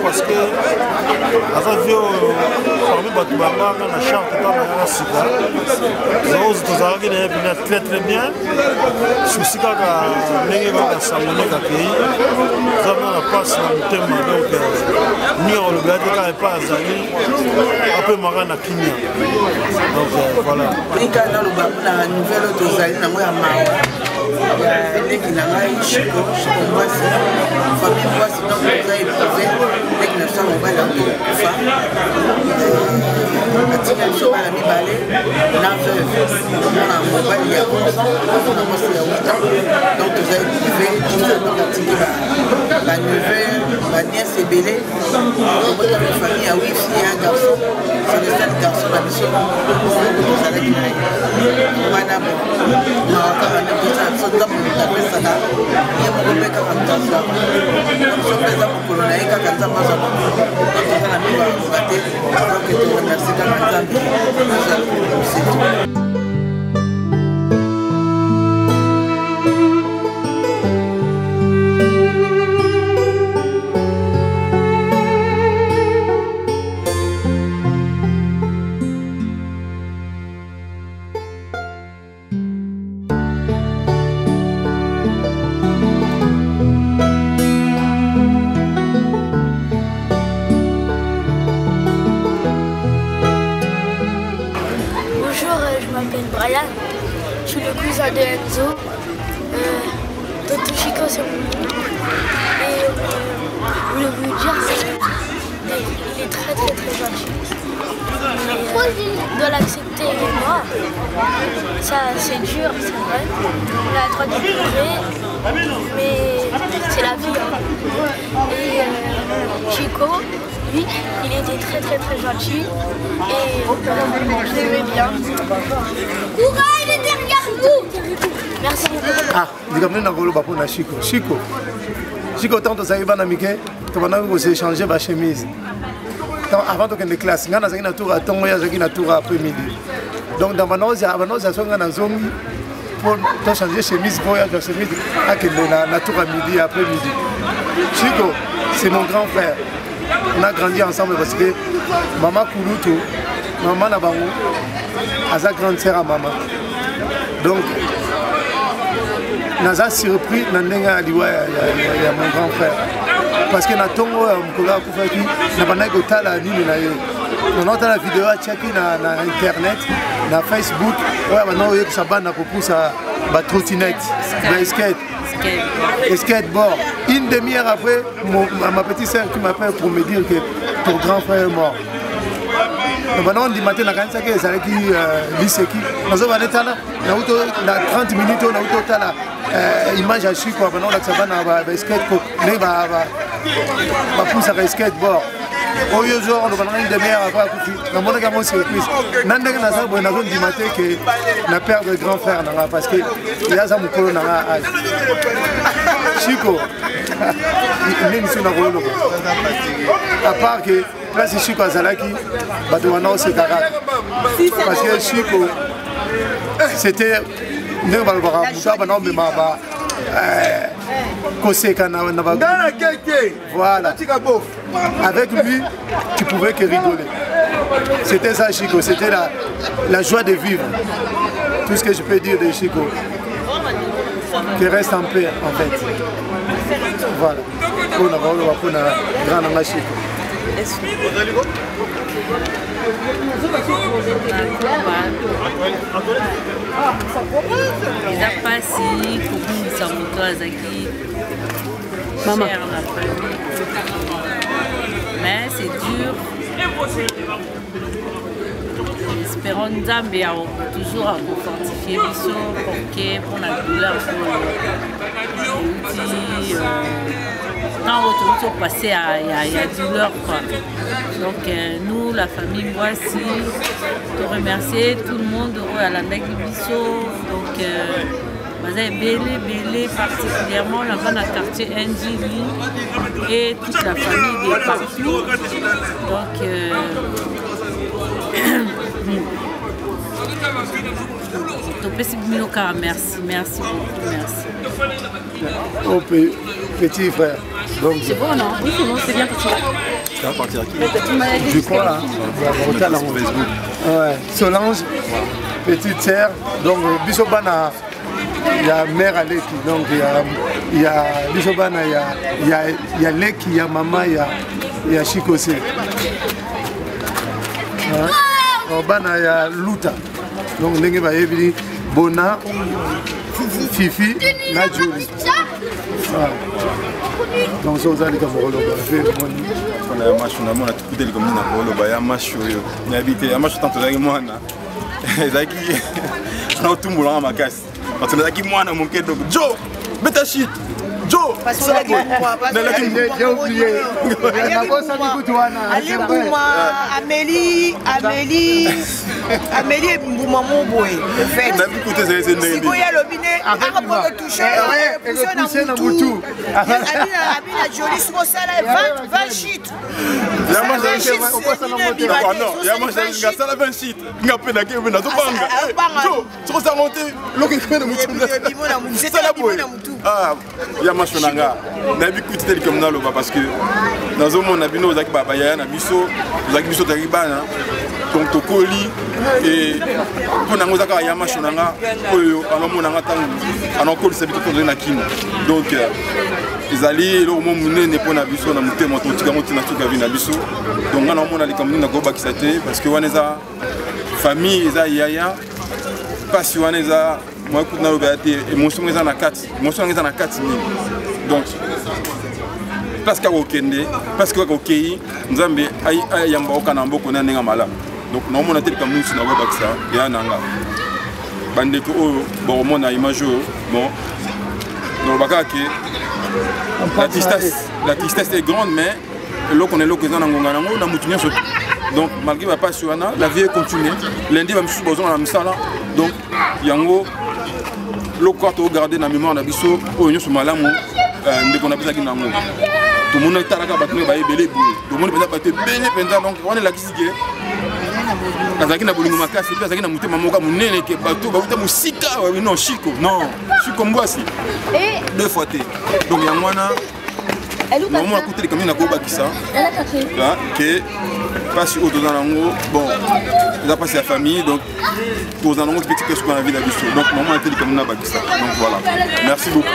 parce que parmi bato banganga na charte kaka na sika zozi tozalaki na yebi na très très bien susi kaka ndenge kaka sangone kakei zana na place na motema donc ni olobi ate kaka epa azali apemaka na kimia donc voilà nika naloba na nouvelle tozali nango ya mawa ya ndenge na ngai shiko mwasi famille mwasi donc oza éprouvé ndenge na so mobali akokufa atika biso bana mibale na veuve mwana mobali ya 11 ans na mwasi ya 8 ans donc toza éprouvé tozalaka atiki baneveu baniese ebele tobotaka famille ya 8 filles ya un garçon c'est le seul garçon na biso tozalaki na ye wana bo mawakaka nde tozala biso nga moto apesaka ye moko mpe kaka moto azwaka biso mpe eza mokolo na ye kaka nzambe azwa toza na miko akoka te donc toremercie kaka nzambe azwa setu. Je suis le cousin de Enzo. Tonton Chico, c'est mon nom. Et je voulais vous dire qu'il est très gentil. Il doit l'accepter et moi. Ça, c'est dur, c'est vrai. On a le droit de pleurer, mais c'est la vie. Et Chico, lui, il était très gentil. Et je l'aimais bien. Courage, il est derrière vous. Merci. Ah, ndikamne na koloba po na Chico. Chico tant tozali bana mike, tobandaki koséchange ba chemise. Avant de classe, nga nazalaki na tour à tongo ya zaki na tour après-midi. Donc dans banoza songa na zongi pour changer chemise pour ya chemise akende na tour à midi après-midi. Chico, c'est mon grand frère. On a grandi ensemble parce que maman Kouloutou, maman Nabango, a sa grande sœur à maman. Donc, nous avons surpris dans mon grand frère. Parce que nous avons la vidéo à checker sur Internet, sur Facebook, nous avons la trottinette, le skateboard. Une demi-heure après, ma petite sœur qui m'appelle pour me dire que ton grand frère est mort. On dit matin, nous avons 30 minutes, on a image à suivre, on a skateboard, on a skateboard. Au lieu de jouer, on a une demi-heure après, on a une surprise. On a dit matin que la père de grand frère, parce qu'il y a un mot dans l'âge. Chico, à part que là c'est Chico Azalaki, c'est Karak. Parce que Chico, c'était voilà. Avec lui, tu pouvais que rigoler. C'était ça Chico, c'était la joie de vivre. Tout ce que je peux dire de Chico. qu'il reste en paix en fait. Voilà. Pour la grande machine. eza pasi kobungisa moto azaki cher na famille mais c'est dur. Espérons Nzambe toujours à fortifier biso pour que pour la douleur quand on passer à douleur quoi. Donc nous la famille voici de remercier tout le monde à la Ndaki biso donc belé particulièrement là-bas dans le quartier Ndili et toute la famille est partout donc merci beaucoup, merci. Oh, petit frère. C'est bon, non? Oui, c'est bon, c'est bien petit. Ça va partir à qui? Je crois là. Ouais. Solange, petite sœur. Donc, Bisobana, il y a mère à Leki. Donc, il y a Bisobana, il y a Leki, il y a maman, il y a Chikose. Bana il y a Luta. Donc, il y a Bona, Fifi, Nadjuri. Donc, ça, vous allez comme on a match, on a tout le monde a un match, on a habité, un match tant que moi, Zaki, on a tout le monde à ma casse. Parce que Zaki, moi, mon quai de Joe, bêta shit. Joe, j'ai oublié. Amélie et Mbouma Mboé. Sikoya Lobine, après toucher, pousser dans Moutou. Abina Jolie, soit ça là, 20 shit. Il y a moi, j'ai ça la 20 shit. Il y a peine à qui on a tout banga. Joe, tu vas monter, l'autre qui est dans Moutou. C'est ça la boue. Ah, il y a machonanga. Nabi kuti tel comme na loba parce que dans un monde nabino zaki baba ya na biso, zaki biso taribana. Donc tokoli et pour nango zaka ya machonanga oyo anamonanga tangu anakolisa biso to na kino. Donc ils allaient le moment munene pour na biso na mutema to tika motina tuka vina biso. Donc ngana mona likamuni na goba kisate parce que waneza famille eza yaya pasi waneza moi écoute na lobate émotion eza na 4 émotion eza na 4 minutes. Donc parce qu'à Okende, parce qu'à Okei, nous avons yamba okana mboko na nenga mala. Donc nous avons été comme nous sur la web ça et à nanga. Bande ko bon mon a image bon. Donc baka que la tristesse est grande mais l'eau qu'on est l'occasion nanga nango na mutunya so. Donc malgré ma passion la vie continue. Lundi va me supposons la misala. Donc yango le quarto regarder na mémoire na biso oyo so malamu ndeko na bisa kinango. Tout le monde est à la cabane, tout le monde est à donc on est là qui s'y est. Azaki na bolingo makasi, puis azaki na mutema moka munene ke bato ba uta musika, non Chico, non, Chico Mbwasi. Et 2 fois té. Donc ya mwana normalement à côté comme na ko bakisa. Là que passe au dans nango, bon, ça passe la famille donc aux nango petit que ce qu'on a vu d'habitude. Donc normalement était comme na bakisa. Donc voilà. Merci beaucoup.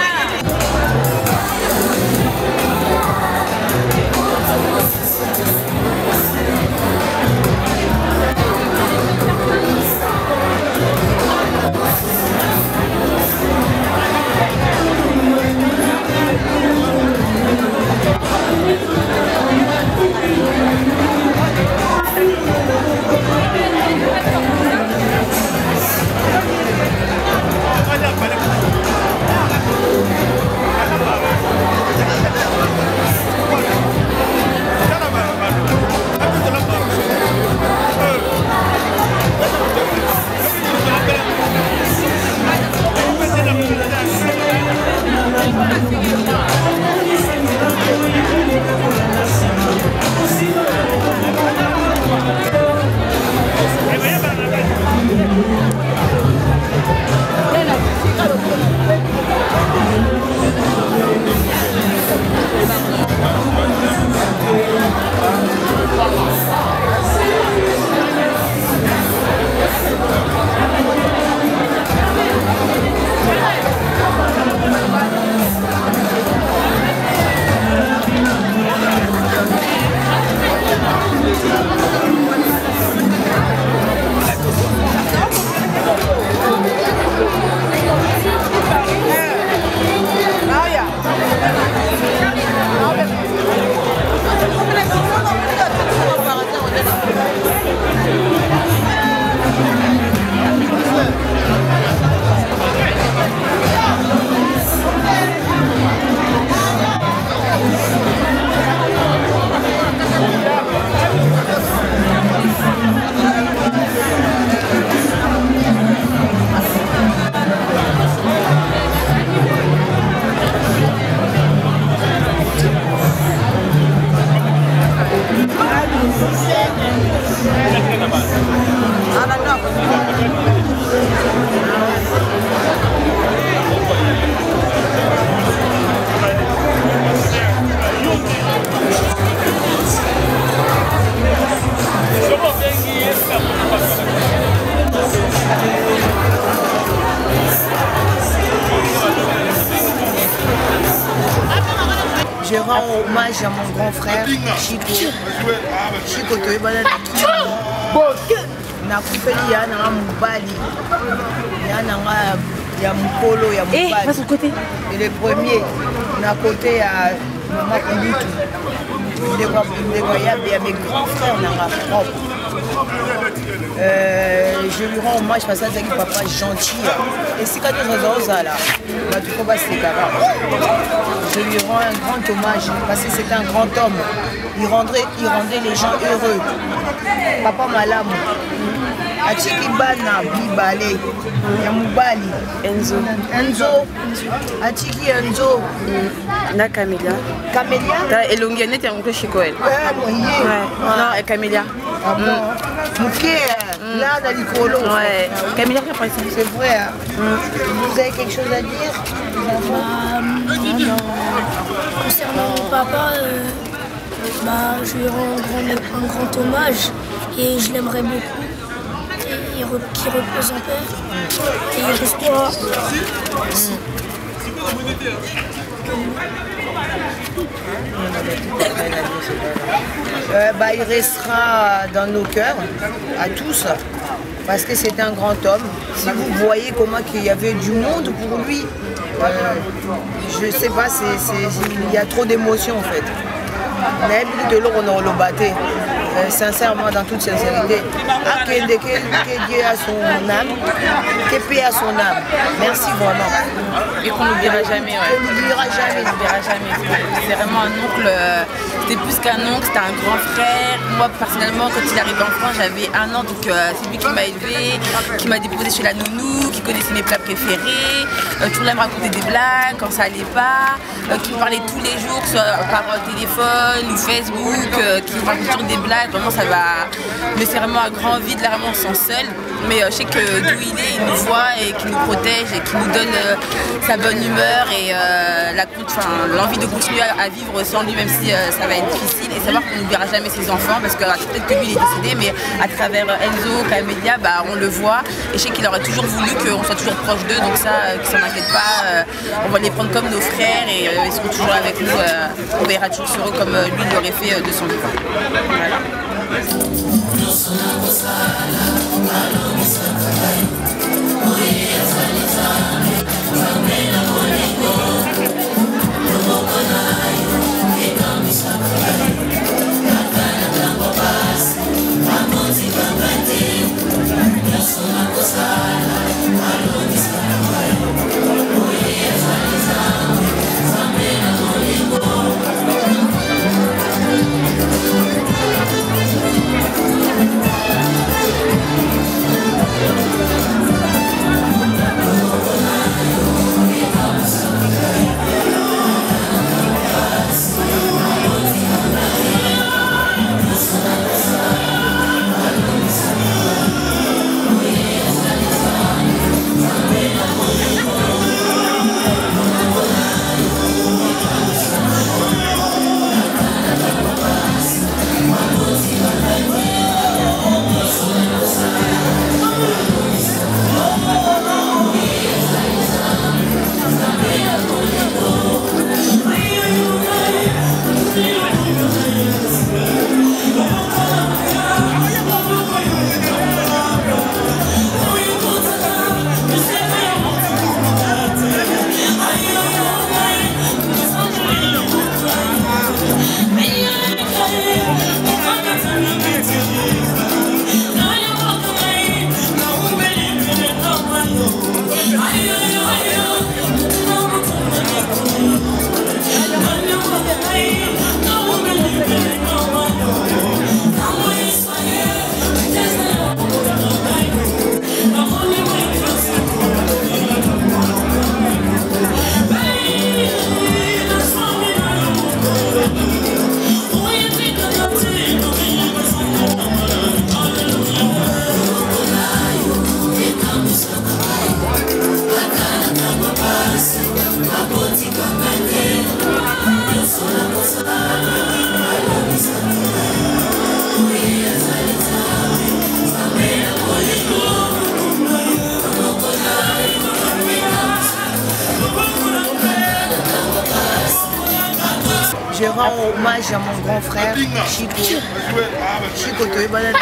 Je rends hommage à mon grand frère Chico. Chico toyebana na nakufeli ya na mobali ya na ya mukolo ya mobali. Passe au côté. Et le premier na côté à Maman Kulutu. Il y a mes grands frères na propre. Je lui rends hommage parce que c'est un papa gentil. Et si quand on est là, je lui rends un grand hommage parce que c'est un grand homme. Il rendait les gens heureux. Papa Malam, Achiki Bana, Bibale, Yamoubali, Enzo, Achiki Enzo, na Camélia. Camélia? T'as Elongiane, t'es rencontré chez Coel. Non, et Camélia. Mouké, là, dans les colos. Ouais, Camélia qui a pris ça. C'est vrai. Vous avez quelque chose à dire? Concernant mon papa, je lui rends un grand hommage et je l'aimerais beaucoup. Qu'il repose en paix et il restera. Il restera dans nos cœurs, à tous, parce que c'est un grand homme. Si vous voyez comment il y avait du monde pour lui, je ne sais pas, il y a trop d'émotions en fait. De l'eau, on a battu. Sincèrement, dans toute sincérité, que Dieu a son âme, que paix a son âme. Merci vraiment. Et qu'on n'oubliera jamais. On n'oubliera jamais. C'est vraiment un oncle, c'était plus qu'un oncle, c'était un grand frère. Moi, personnellement, quand il est arrivé en France, j'avais 1 an, donc c'est lui qui m'a élevé, qui m'a déposé chez la nounou, qui connaissait mes plats préférés, toujours là me raconter des blagues quand ça allait pas, qui me parlait tous les jours, soit par téléphone ou Facebook, qui me racontait toujours des blagues. Vraiment ça va, mais c'est vraiment un grand vide, là vraiment on se sent seul, mais je sais que d'où il est, il nous voit et qu'il nous protège et qu'il nous donne sa bonne humeur et l'envie de continuer à vivre sans lui, même si ça va être difficile, et savoir qu'on n'oubliera jamais ses enfants, parce que peut-être que lui il est décédé, mais à travers Enzo, Camélia, on le voit, et je sais qu'il aurait toujours voulu qu'on soit toujours proche d'eux, donc ça, qu'ils s'en inquiètent pas, on va les prendre comme nos frères et ils seront toujours avec nous, on verra toujours sur eux comme lui l'aurait fait de son vivant. Voilà. Je rends hommage à mon grand frère Chico. Chico toyebana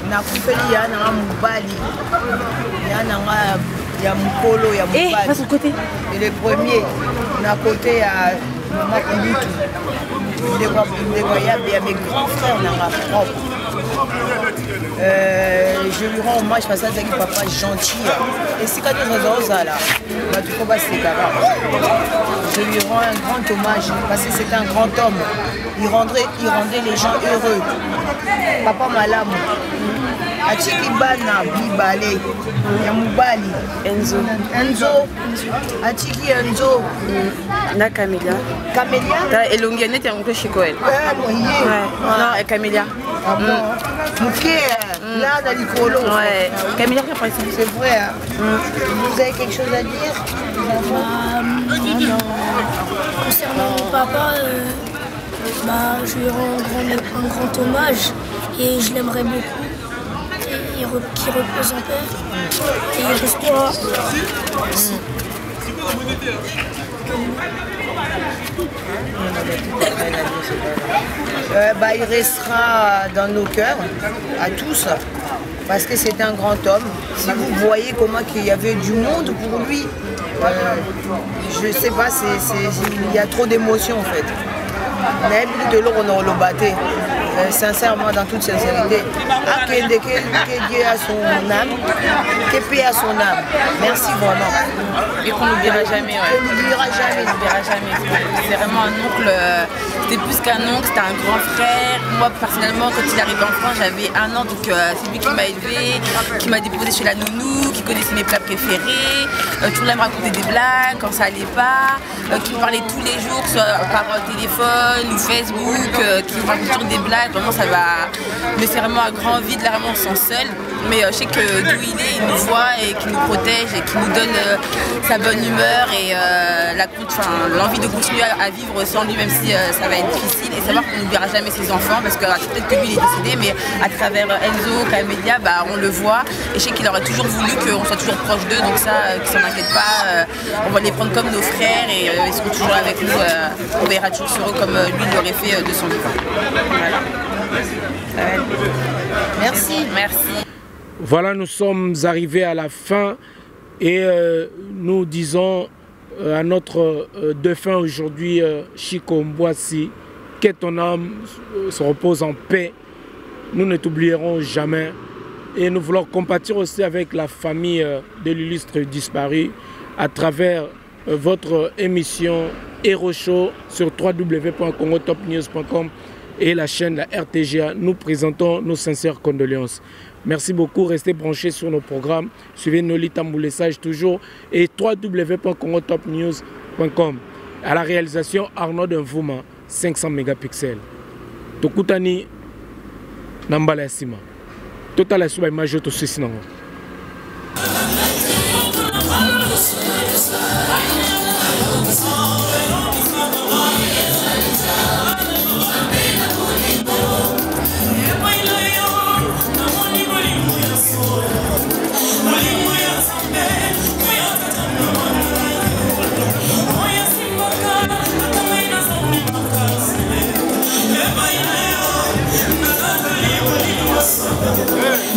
na kupeli ya na mobali ya na ya mukolo ya mobali. Passe au côté. Et le premier na côté à maman Kulutu. Il y a mes grands frères na propre. Je lui rends hommage parce que c'est un papa gentil. Et si quand nous sommes là, je lui rends un grand hommage parce que c'est un grand homme. Il rendait les gens heureux. Papa Malam, Achiki Bana, Bibale, Yamoubali, Enzo, Achiki Enzo, na Camélia. Camélia? Et l'onguianette est un peu chicoelle. Non, et Camélia. Mouké, là, dans les colos. Ouais, Camélia qui a pris ça. C'est vrai. Vous avez quelque chose à dire? Concernant mon papa, je lui rends un grand hommage et je l'aimerais beaucoup. Qu'il repose en paix et il restera. Il restera dans nos cœurs, à tous, parce que c'est un grand homme. Si vous voyez comment il y avait du monde pour lui, je ne sais pas, il y a trop d'émotions en fait. De l'eau, on le battait. Sincèrement, dans toute sincérité, que Dieu a son âme, que paix a son âme. Merci vraiment. Et qu'on n'oubliera jamais. On n'oubliera jamais. C'est vraiment un oncle, c'était plus qu'un oncle, c'était un grand frère. Moi personnellement, quand il arrivait en France, j'avais 1 an, donc c'est lui qui m'a élevé, qui m'a déposé chez la nounou, qui connaissait mes plats préférés, toujours là me raconter des blagues quand ça allait pas, qui me parlait tous les jours, soit par téléphone ou Facebook, qui me raconte toujours des blagues. Vraiment ça va, mais c'est vraiment un grand vide, là vraiment on se sent seul, mais je sais que d'où il est, il nous voit et qu'il nous protège et qu'il nous donne sa bonne humeur et l'envie de continuer à vivre sans lui, même si ça va être difficile, et savoir qu'on n'oubliera jamais ses enfants, parce que peut-être que lui il est décédé, mais à travers Enzo, Camélia, on le voit, et je sais qu'il aurait toujours voulu qu'on soit toujours proche d'eux, donc ça, qu'ils s'en inquiètent pas, on va les prendre comme nos frères et ils seront toujours avec nous, on verra toujours sur eux comme lui l'aurait fait de son vivant. Voilà. Merci. Voilà, nous sommes arrivés à la fin et nous disons à notre défunt aujourd'hui, Chico Mbouassi, que ton âme se repose en paix. Nous ne t'oublierons jamais et nous voulons compatir aussi avec la famille de l'illustre disparu à travers votre émission Hero Show sur www.congotopnews.com et la chaîne la RTGA. Nous présentons nos sincères condoléances. Merci beaucoup, restez branchés sur nos programmes. Suivez Nolita Mboulessage toujours et www.congotopnews.com. À la réalisation, Arnaud Mvuma, 500 mégapixels. Tokutani Nambala Sima. Total la suba image to sisinango.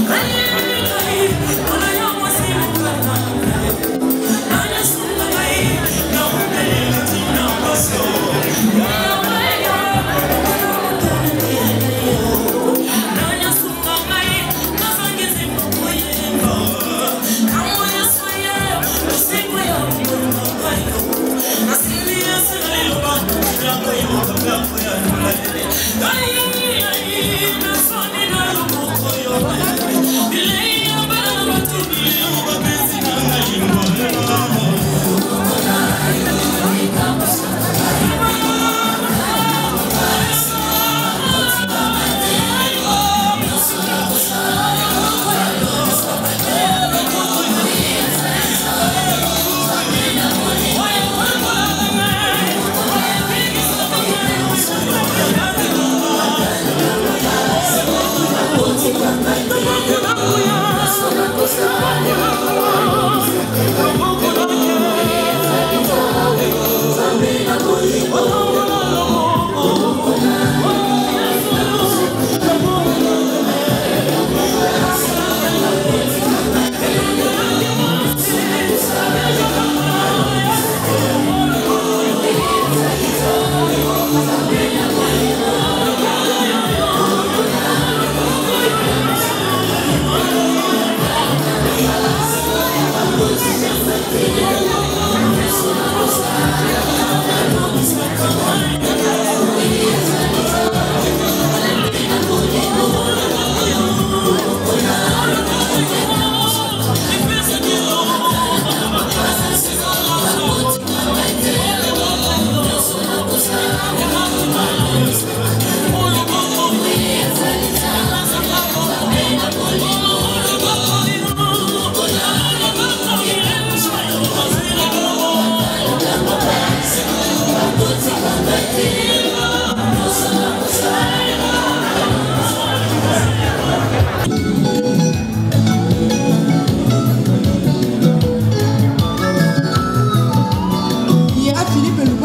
Hey!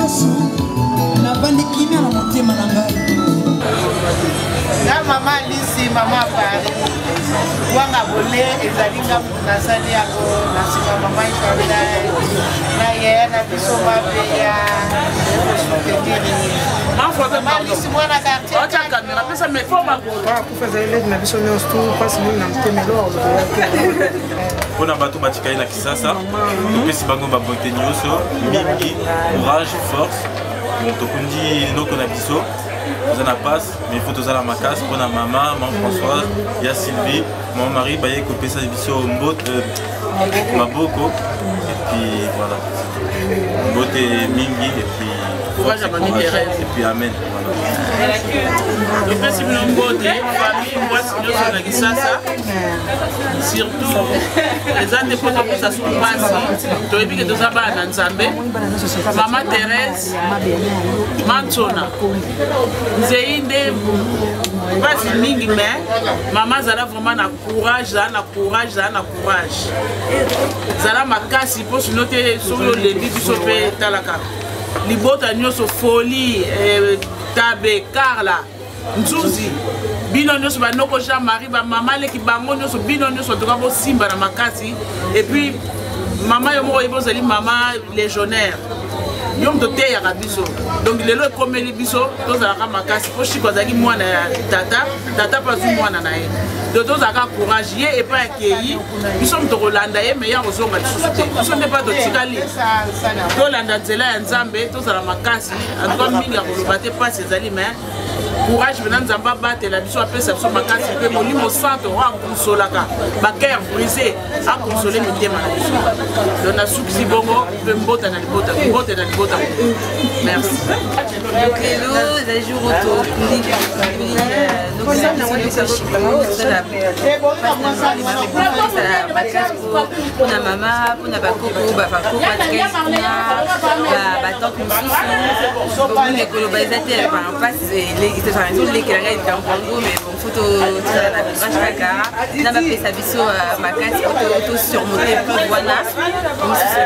pasi navandi kimia na motema na ngai na mama Lisi mama Paris wanga bole ezali ngamu nasali yango nasima mama Ishabela na ye na biso mabeya mama Lisi mwana quartier acha kamera pesa me fo ba kufa zaile na biso nyonso tu pasi moni na mtemelo mpona bato batikai na kisasa topesi bango babote nyonso mingi courage force tokundi eloko na biso toza na passe mais il faut tozala makasi mpona mama Françoise ya Sylvie mama Marie baye kopesa biso maboko et puis voilà mbote mingi et puis courage et puis amen topesi bino mbote famille mwasi nyonso na kisasa surtout eza nde mpo topesa so mpasi toyebi ke toza bana na nzambe mama Thérèse Mansona nzei nde mpasi mingi me mama azala vraiment na courage zala na courage zala makasi mpo sino te soki olebi biso mpe talaka libota nyonso folie tabe Carla nzuzi bino nyonso banoko Jean-Marie bamama leki bango nyonso bino nyonso toka bosimba na makasi et puis mama yo moko oyebi ozali mama légionnaire yo moto teyaka biso donc lelo ekomeli biso tozalaka makasi mpo shiko azalaki mwana ya tata mpe azwi mwana na ye donc tozalaka courage ye epai akei biso moto kolanda ye me ya kozonga lisusu te biso nde mpa totikali tolanda nzela ya nzambe tozala makasi antuka mingi ya koloba te mpasi ezali me courage mpena nzambe abatela biso apesa biso makasi mpe molimo santo oyo akonsolaka baker brise akonsole mitema na biso donc nasukisi bongo mpe mbota na libota merci donc lelo ezali jour oto mpona mama mpona bakoko bapako batante mosusu bolingi koloba eza te mpasi tolekelanga likambo yango mais bon fo tozala na courage kaka na bapesa biso makasi po tosurmonte mpe wana mosusu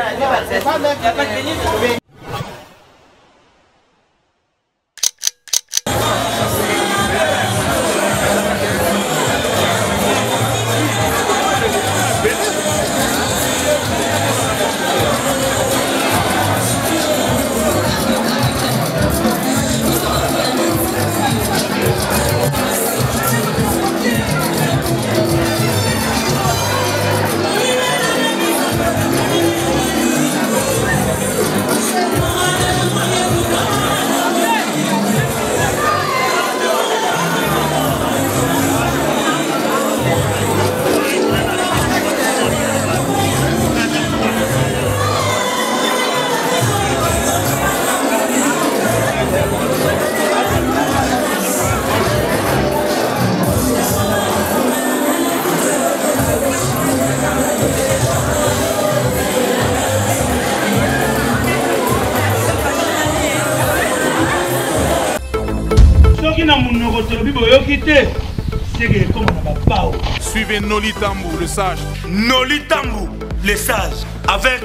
Suivez Noli Tambou, le sage. Noli Tambou, le sage. Avec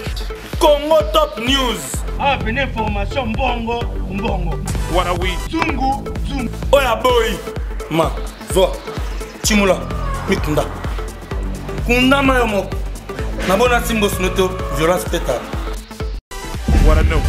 Congo Top News. Ah, une information bongo. Voilà, oui. Zungu. Oya boy. Ma, vo. Chimula. Mikunda. Kunda mayomo. Nabona simbo snoto. Violence pétard. Voilà, non.